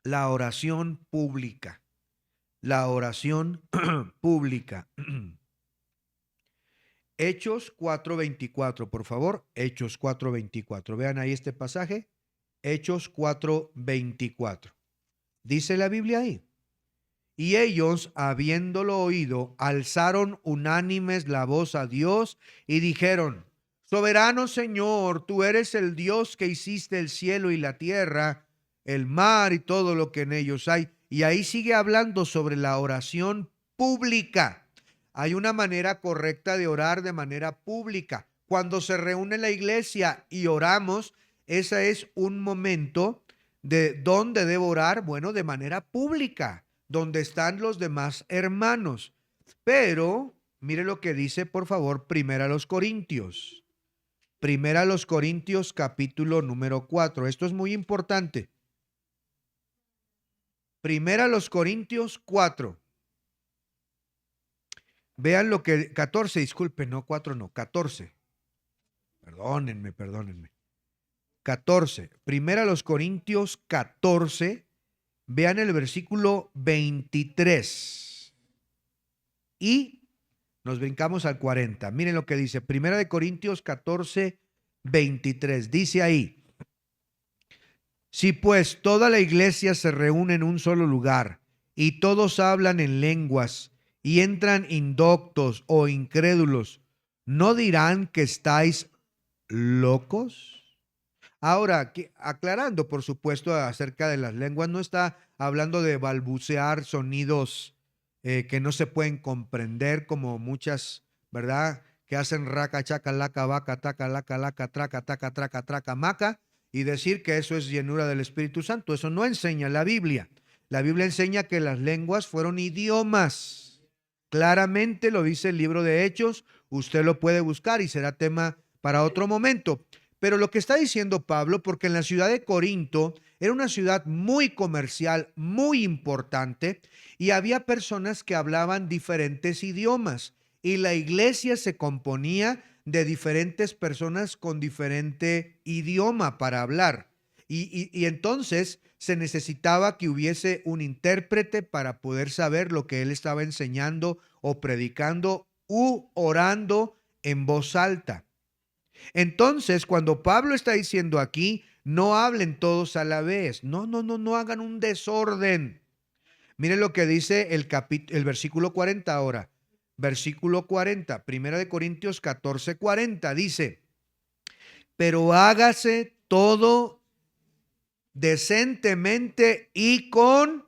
la oración pública. La oración pública. Hechos 4:24, por favor. Hechos 4:24. Vean ahí este pasaje. Hechos 4:24. Dice la Biblia ahí. Y ellos, habiéndolo oído, alzaron unánimes la voz a Dios y dijeron: soberano Señor, tú eres el Dios que hiciste el cielo y la tierra, el mar y todo lo que en ellos hay. Y ahí sigue hablando sobre la oración pública. Hay una manera correcta de orar de manera pública. Cuando se reúne la iglesia y oramos, ese es un momento de donde debo orar, bueno, de manera pública, donde están los demás hermanos. Pero mire lo que dice, por favor, Primera a los Corintios. Primera a los Corintios, capítulo número 4. Esto es muy importante. Primera a los Corintios 4. Vean lo que, 14, disculpen, no 4, no, 14. Perdónenme. 14. Primera a los Corintios 14. Vean el versículo 23. Y nos brincamos al 40. Miren lo que dice. Primera de Corintios 14, 23. Dice ahí: si pues toda la iglesia se reúne en un solo lugar y todos hablan en lenguas y entran indoctos o incrédulos, ¿no dirán que estáis locos? Ahora, aclarando, por supuesto, acerca de las lenguas, no está hablando de balbucear sonidos que no se pueden comprender, como muchas, ¿verdad? Que hacen raca, chaca, laca, vaca, taca, laca, laca, traca, taca, traca, traca, maca, y decir que eso es llenura del Espíritu Santo. Eso no enseña la Biblia. La Biblia enseña que las lenguas fueron idiomas. Claramente lo dice el libro de Hechos. Usted lo puede buscar y será tema para otro momento. Pero lo que está diciendo Pablo, porque en la ciudad de Corinto era una ciudad muy comercial, muy importante, y había personas que hablaban diferentes idiomas, y la iglesia se componía de diferentes personas con diferente idioma para hablar. Y entonces se necesitaba que hubiese un intérprete para poder saber lo que él estaba enseñando o predicando u orando en voz alta. Entonces, cuando Pablo está diciendo aquí, no hablen todos a la vez. No hagan un desorden. Miren lo que dice el versículo 40 ahora. Versículo 40, Primera de Corintios 14:40 dice: pero hágase todo decentemente y con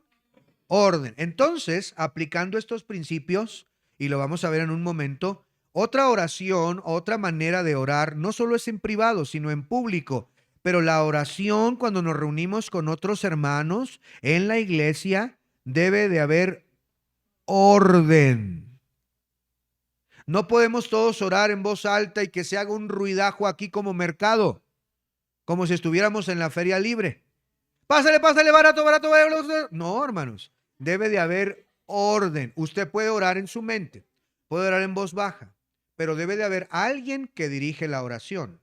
orden. Entonces, aplicando estos principios, y lo vamos a ver en un momento, otra oración, otra manera de orar, no solo es en privado, sino en público. Pero la oración, cuando nos reunimos con otros hermanos en la iglesia, debe de haber orden. No podemos todos orar en voz alta y que se haga un ruidajo aquí como mercado, como si estuviéramos en la feria libre. Pásale, pásale, barato, barato, barato. No, hermanos, debe de haber orden. Usted puede orar en su mente, puede orar en voz baja, pero debe de haber alguien que dirige la oración.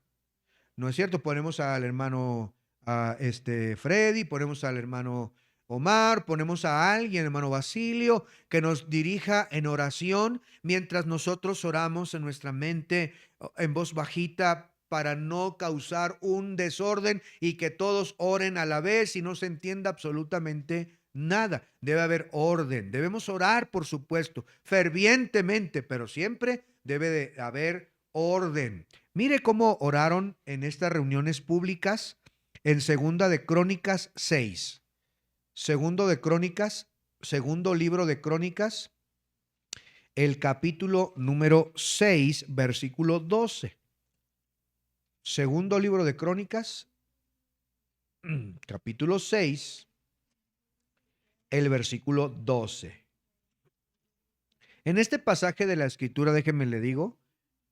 ¿No es cierto? Ponemos al hermano Freddy, ponemos al hermano Omar, ponemos a alguien, hermano Basilio, que nos dirija en oración mientras nosotros oramos en nuestra mente en voz bajita para no causar un desorden y que todos oren a la vez y no se entienda absolutamente nada. Debe haber orden. Debemos orar, por supuesto, fervientemente, pero siempre debe de haber orden. Mire cómo oraron en estas reuniones públicas en Segunda de Crónicas 6. Segundo libro de Crónicas, el capítulo número 6, versículo 12. Segundo libro de Crónicas, capítulo 6, el versículo 12. En este pasaje de la Escritura, déjenme le digo,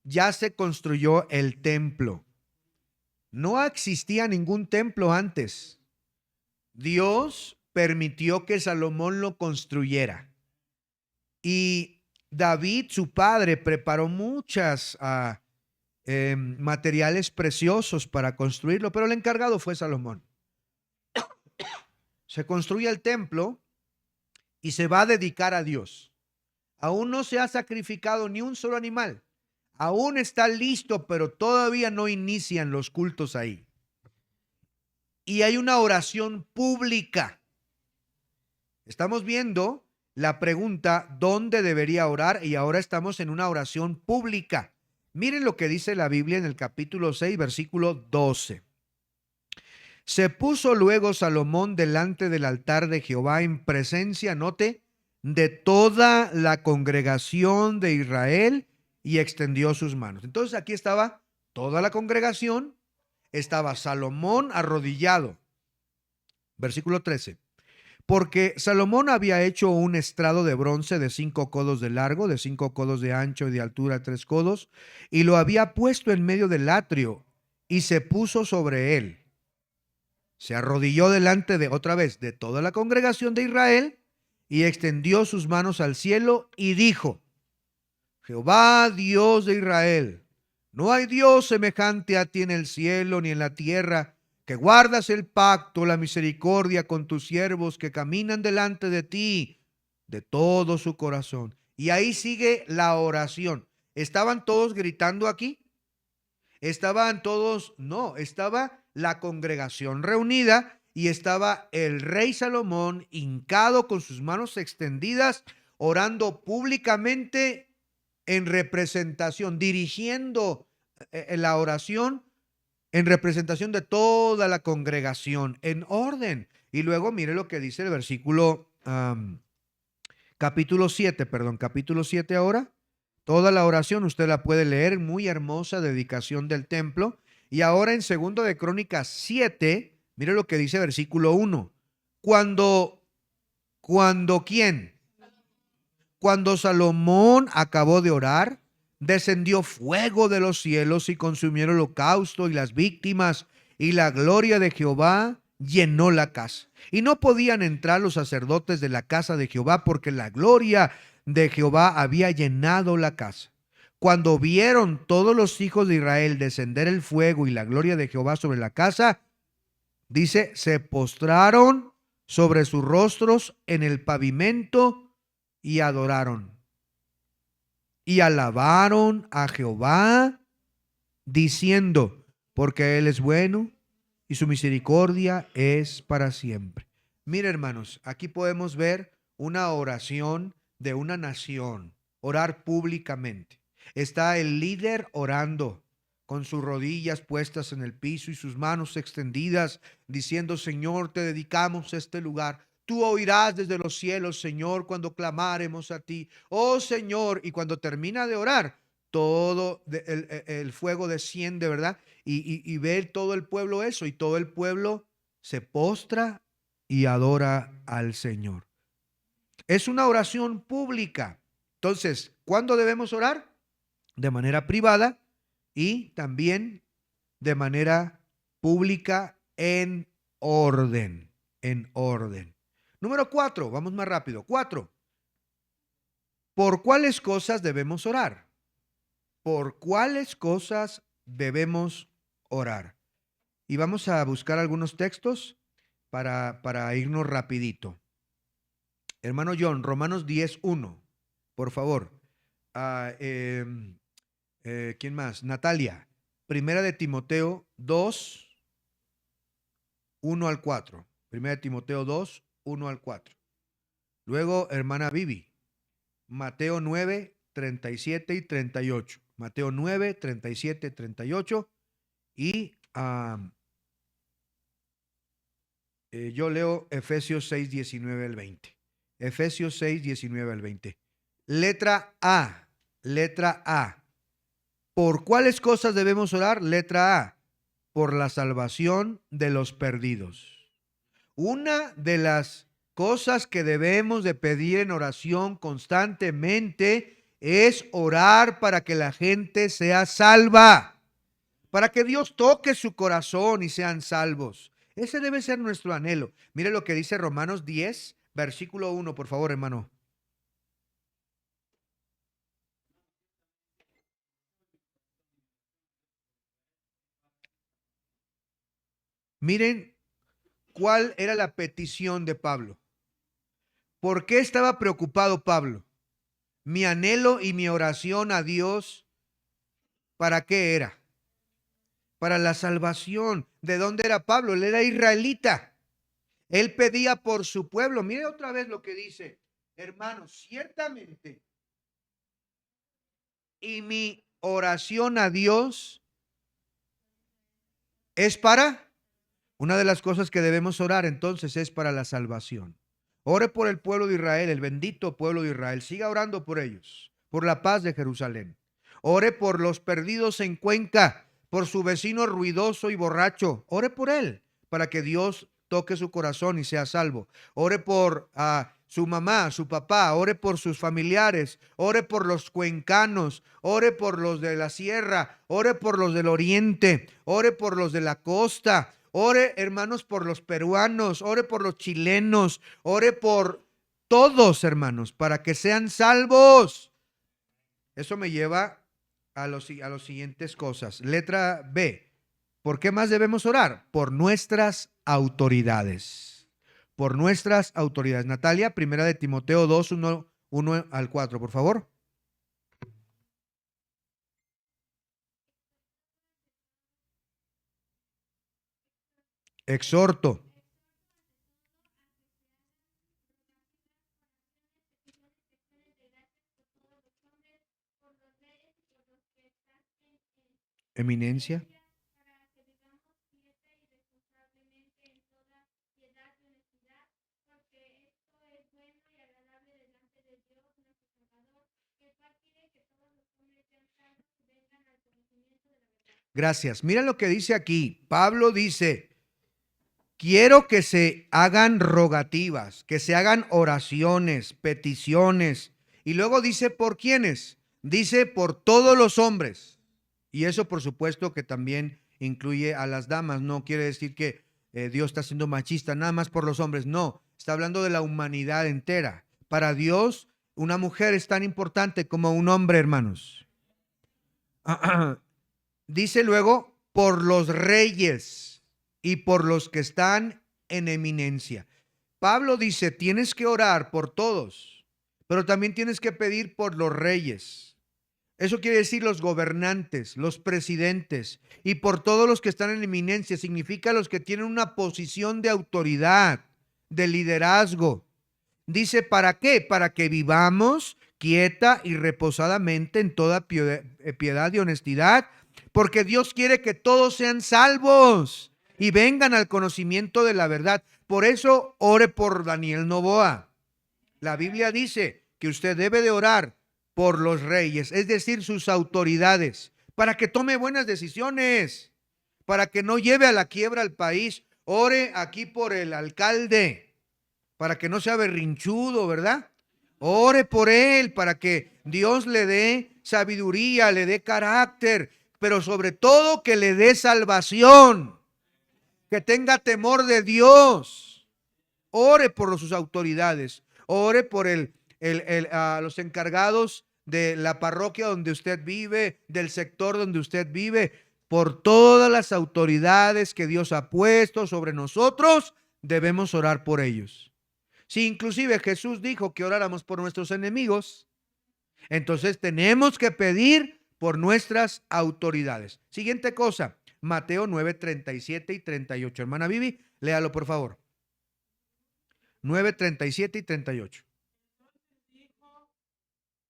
ya se construyó el templo. No existía ningún templo antes. Dios permitió que Salomón lo construyera. Y David, su padre, preparó muchas materiales preciosos para construirlo, pero el encargado fue Salomón. Se construye el templo y se va a dedicar a Dios. Aún no se ha sacrificado ni un solo animal. Aún está listo, pero todavía no inician los cultos ahí. Y hay una oración pública. Estamos viendo la pregunta, ¿dónde debería orar? Y ahora estamos en una oración pública. Miren lo que dice la Biblia en el capítulo 6, versículo 12. Se puso luego Salomón delante del altar de Jehová en presencia, note, de toda la congregación de Israel y extendió sus manos. Entonces aquí estaba toda la congregación, estaba Salomón arrodillado. Versículo 13. Porque Salomón había hecho un estrado de bronce de 5 codos de largo, de 5 codos de ancho y de altura 3 codos, y lo había puesto en medio del atrio y se puso sobre él. Se arrodilló delante de, otra vez, de toda la congregación de Israel y extendió sus manos al cielo y dijo: Jehová, Dios de Israel, no hay Dios semejante a ti en el cielo ni en la tierra, que guardas el pacto, la misericordia con tus siervos que caminan delante de ti de todo su corazón. Y ahí sigue la oración. ¿Estaban todos gritando aquí? ¿Estaban todos? No, estaba la congregación reunida y estaba el rey Salomón hincado con sus manos extendidas, orando públicamente en representación, dirigiendo la oración en representación de toda la congregación, en orden. Y luego mire lo que dice el versículo, capítulo 7 ahora. Toda la oración usted la puede leer, muy hermosa dedicación del templo. Y ahora en segundo de Crónicas 7, mire lo que dice versículo 1. ¿Quién? Cuando Salomón acabó de orar, descendió fuego de los cielos y consumió el holocausto y las víctimas, y la gloria de Jehová llenó la casa. Y no podían entrar los sacerdotes de la casa de Jehová porque la gloria de Jehová había llenado la casa. Cuando vieron todos los hijos de Israel descender el fuego y la gloria de Jehová sobre la casa, dice, se postraron sobre sus rostros en el pavimento y adoraron. Y alabaron a Jehová, diciendo, porque Él es bueno y su misericordia es para siempre. Mira, hermanos, aquí podemos ver una oración de una nación, orar públicamente. Está el líder orando con sus rodillas puestas en el piso y sus manos extendidas, diciendo: Señor, te dedicamos este lugar. Tú oirás desde los cielos, Señor, cuando clamáremos a ti. Oh Señor, y cuando termina de orar, todo el fuego desciende, ¿verdad? Y ve todo el pueblo eso, y todo el pueblo se postra y adora al Señor. Es una oración pública. Entonces, ¿cuándo debemos orar? De manera privada y también de manera pública en orden. En orden. Número 4, vamos más rápido. 4. ¿Por cuáles cosas debemos orar? ¿Por cuáles cosas debemos orar? Y vamos a buscar algunos textos para irnos rapidito. Hermano John, Romanos 10:1, por favor. ¿Quién más? Natalia, Primera de Timoteo 2:1 al 4. Primera de Timoteo 2:1 al 4. Luego, hermana Vivi, Mateo 9:37 y 38. Mateo 9:37, 38. Y yo leo Efesios 6:19 al 20. Efesios 6:19 al 20. Letra A. Letra A. ¿Por cuáles cosas debemos orar? Letra A. Por la salvación de los perdidos. Una de las cosas que debemos de pedir en oración constantemente es orar para que la gente sea salva, para que Dios toque su corazón y sean salvos. Ese debe ser nuestro anhelo. Mire lo que dice Romanos 10, versículo 1, por favor, hermano. Miren cuál era la petición de Pablo. ¿Por qué estaba preocupado Pablo? Mi anhelo y mi oración a Dios, ¿para qué era? Para la salvación. ¿De dónde era Pablo? Él era israelita. Él pedía por su pueblo. Mire otra vez lo que dice, hermanos, ciertamente. Y mi oración a Dios es para, una de las cosas que debemos orar entonces es para la salvación. Ore por el pueblo de Israel, el bendito pueblo de Israel. Siga orando por ellos, por la paz de Jerusalén. Ore por los perdidos en Cuenca, por su vecino ruidoso y borracho. Ore por él, para que Dios toque su corazón y sea salvo. Ore por su mamá, su papá. Ore por sus familiares. Ore por los cuencanos. Ore por los de la sierra. Ore por los del oriente. Ore por los de la costa. Ore, hermanos, por los peruanos. Ore por los chilenos. Ore por todos, hermanos, para que sean salvos. Eso me lleva a los siguientes cosas. Letra B. ¿Por qué más debemos orar? Por nuestras autoridades. Por nuestras autoridades. Natalia, Primera de Timoteo 2:1 al 4, por favor. Exhorto. Eminencia. Gracias. Mira lo que dice aquí. Pablo dice, quiero que se hagan rogativas, que se hagan oraciones, peticiones. Y luego dice, ¿por quiénes? Dice, por todos los hombres. Y eso por supuesto que también incluye a las damas. No quiere decir que Dios está siendo machista nada más por los hombres. No, está hablando de la humanidad entera. Para Dios, una mujer es tan importante como un hombre, hermanos. Dice luego, por los reyes y por los que están en eminencia. Pablo dice, tienes que orar por todos, pero también tienes que pedir por los reyes. Eso quiere decir los gobernantes, los presidentes y por todos los que están en eminencia. Significa los que tienen una posición de autoridad, de liderazgo. Dice, ¿para qué? Para que vivamos quieta y reposadamente en toda piedad y honestidad, porque Dios quiere que todos sean salvos y vengan al conocimiento de la verdad. Por eso ore por Daniel Noboa. La Biblia dice que usted debe de orar por los reyes, es decir, sus autoridades, para que tome buenas decisiones, para que no lleve a la quiebra al país. Ore aquí por el alcalde, para que no sea berrinchudo, ¿verdad? Ore por él, para que Dios le dé sabiduría, le dé carácter, pero sobre todo que le dé salvación, que tenga temor de Dios. Ore por sus autoridades, ore por los encargados de la parroquia donde usted vive, del sector donde usted vive, por todas las autoridades que Dios ha puesto sobre nosotros, debemos orar por ellos. Si inclusive Jesús dijo que oráramos por nuestros enemigos, entonces tenemos que pedir por nuestras autoridades. Siguiente cosa, Mateo 9, 37 y 38. Hermana Vivi, léalo por favor. 9, 37 y 38.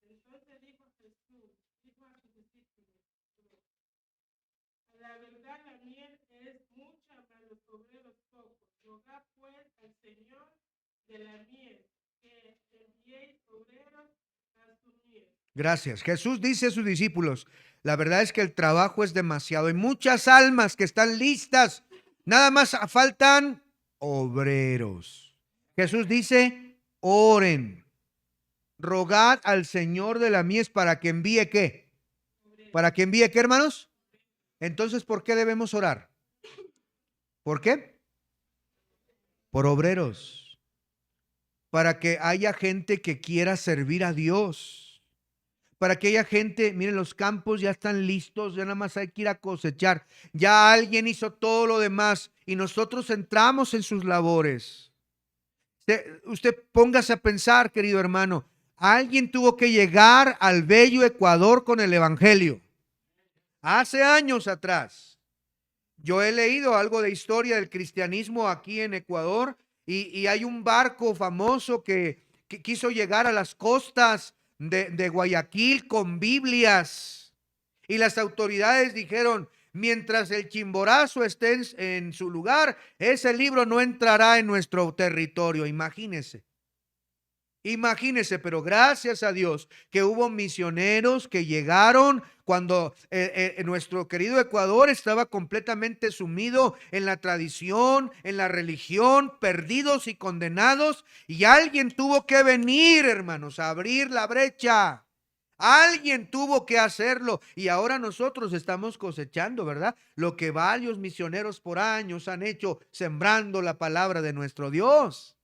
Entonces dijo Jesús, dijo a sus discípulos, la verdad la miel es mucha, mas los obreros pocos. Rogad pues al Señor de la miel que enviéis obreros a su miel. Gracias. Jesús dice a sus discípulos, la verdad es que el trabajo es demasiado. Hay muchas almas que están listas. Nada más faltan obreros. Jesús dice, oren. Rogad al Señor de la mies para que envíe ¿qué? ¿Para que envíe qué, hermanos? Entonces, ¿por qué debemos orar? ¿Por qué? Por obreros. Para que haya gente que quiera servir a Dios. Para que haya gente, miren, los campos ya están listos, ya nada más hay que ir a cosechar. Ya alguien hizo todo lo demás y nosotros entramos en sus labores. Usted póngase a pensar, querido hermano, alguien tuvo que llegar al bello Ecuador con el evangelio. Hace años atrás, yo he leído algo de historia del cristianismo aquí en Ecuador y hay un barco famoso que quiso llegar a las costas de Guayaquil con Biblias y las autoridades dijeron, mientras el Chimborazo esté en su lugar, ese libro no entrará en nuestro territorio. Imagínese. Imagínese, pero gracias a Dios que hubo misioneros que llegaron cuando nuestro querido Ecuador estaba completamente sumido en la tradición, en la religión, perdidos y condenados, y alguien tuvo que venir, hermanos, a abrir la brecha. Alguien tuvo que hacerlo y ahora nosotros estamos cosechando, ¿verdad? Lo que varios misioneros por años han hecho sembrando la palabra de nuestro Dios.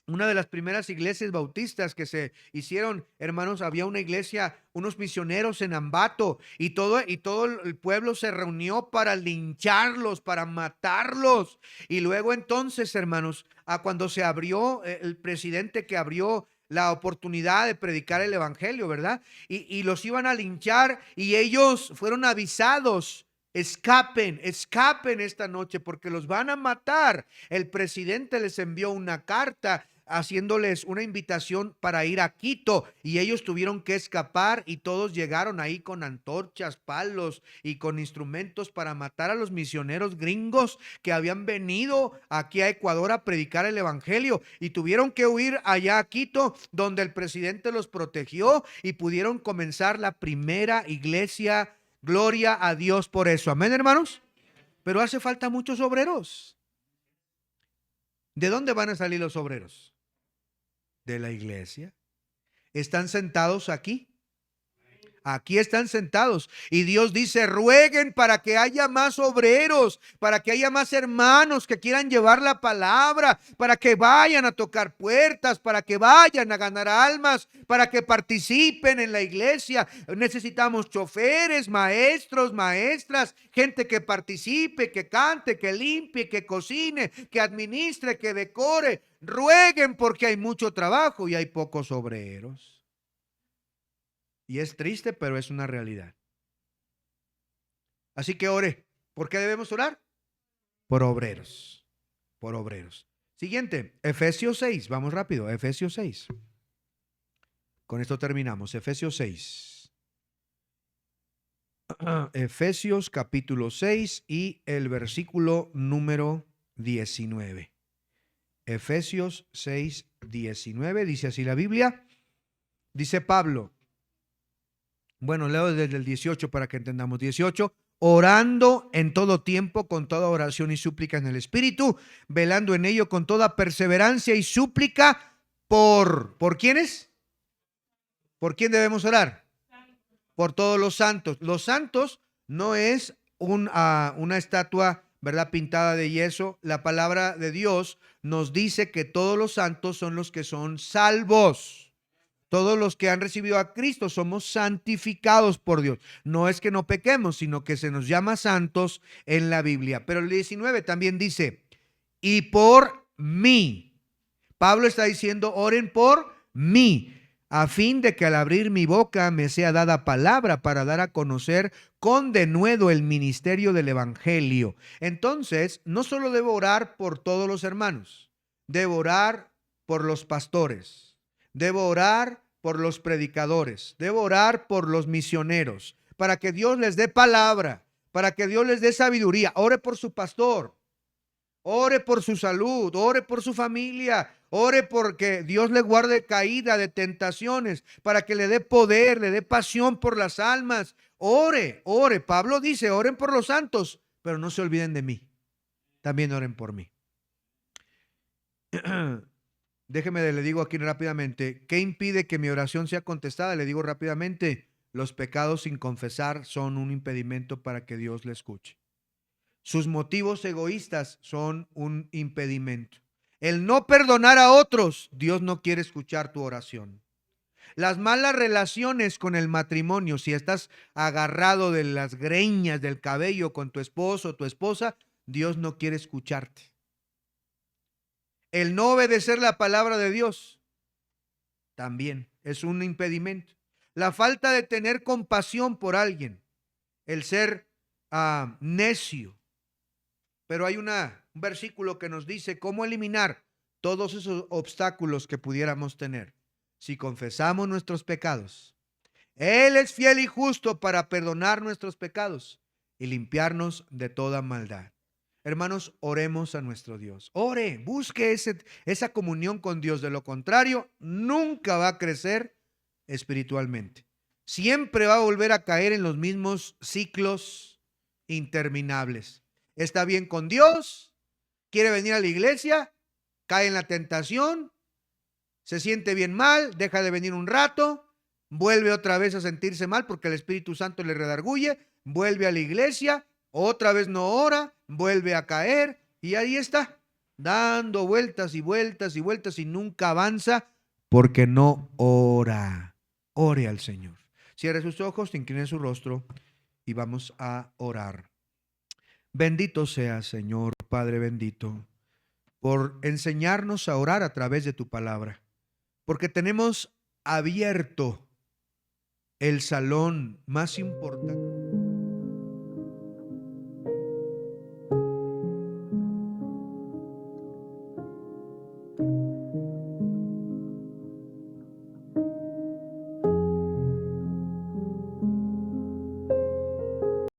Una de las primeras iglesias bautistas que se hicieron, hermanos, había una iglesia, unos misioneros en Ambato y todo el pueblo se reunió para lincharlos, para matarlos. Y luego entonces, hermanos, cuando se abrió, el presidente que abrió la oportunidad de predicar el evangelio, ¿verdad? Y los iban a linchar y ellos fueron avisados. Escapen esta noche porque los van a matar. El presidente les envió una carta haciéndoles una invitación para ir a Quito y ellos tuvieron que escapar y todos llegaron ahí con antorchas, palos y con instrumentos para matar a los misioneros gringos que habían venido aquí a Ecuador a predicar el evangelio y tuvieron que huir allá a Quito donde el presidente los protegió y pudieron comenzar la primera iglesia. Gloria a Dios por eso. Amén, hermanos. Pero hace falta muchos obreros. ¿De dónde van a salir los obreros? De la iglesia. ¿Están sentados aquí? Aquí están sentados y Dios dice, rueguen para que haya más obreros, para que haya más hermanos que quieran llevar la palabra, para que vayan a tocar puertas, para que vayan a ganar almas, para que participen en la iglesia. Necesitamos choferes, maestros, maestras, gente que participe, que cante, que limpie, que cocine, que administre, que decore. Rueguen porque hay mucho trabajo y hay pocos obreros. Y es triste, pero es una realidad. Así que ore. ¿Por qué debemos orar? Por obreros. Por obreros. Siguiente, Efesios 6. Vamos rápido, Efesios 6. Con esto terminamos. Efesios 6. Efesios capítulo 6 y el versículo número 19. Efesios 6, 19. Dice así la Biblia. Dice Pablo. Bueno, leo desde el 18 para que entendamos. 18. Orando en todo tiempo con toda oración y súplica en el Espíritu, velando en ello con toda perseverancia y súplica ¿por quiénes? ¿Por quién debemos orar? Por todos los santos. Los santos no es una estatua, ¿verdad?, pintada de yeso. La palabra de Dios nos dice que todos los santos son los que son salvos. Todos los que han recibido a Cristo somos santificados por Dios. No es que no pequemos, sino que se nos llama santos en la Biblia. Pero el 19 también dice, y por mí. Pablo está diciendo, oren por mí, a fin de que al abrir mi boca me sea dada palabra para dar a conocer con denuedo el ministerio del evangelio. Entonces, no solo debo orar por todos los hermanos, debo orar por los pastores, debo orar por los predicadores, debo orar por los misioneros, para que Dios les dé palabra, para que Dios les dé sabiduría. Ore por su pastor, ore por su salud, ore por su familia, ore porque Dios le guarde caída de tentaciones, para que le dé poder, le dé pasión por las almas. Ore, ore. Pablo dice, oren por los santos, pero no se olviden de mí. También oren por mí. Déjeme, le digo aquí rápidamente, ¿qué impide que mi oración sea contestada? Le digo rápidamente, los pecados sin confesar son un impedimento para que Dios le escuche. Sus motivos egoístas son un impedimento. El no perdonar a otros, Dios no quiere escuchar tu oración. Las malas relaciones con el matrimonio, si estás agarrado de las greñas del cabello con tu esposo o tu esposa, Dios no quiere escucharte. El no obedecer la palabra de Dios también es un impedimento. La falta de tener compasión por alguien, el ser necio. Pero hay un versículo que nos dice cómo eliminar todos esos obstáculos que pudiéramos tener. Si confesamos nuestros pecados, Él es fiel y justo para perdonar nuestros pecados y limpiarnos de toda maldad. Hermanos, oremos a nuestro Dios. Ore, busque esa comunión con Dios. De lo contrario, nunca va a crecer espiritualmente. Siempre va a volver a caer en los mismos ciclos interminables. Está bien con Dios, quiere venir a la iglesia, cae en la tentación, se siente bien mal, deja de venir un rato, vuelve otra vez a sentirse mal porque el Espíritu Santo le redarguye, vuelve a la iglesia, otra vez no ora, vuelve a caer y ahí está, dando vueltas y vueltas y vueltas y nunca avanza porque no ora. Ore al Señor. Cierre sus ojos, incline su rostro y vamos a orar. Bendito seas, Señor, Padre bendito, por enseñarnos a orar a través de tu palabra, porque tenemos abierto el salón más importante.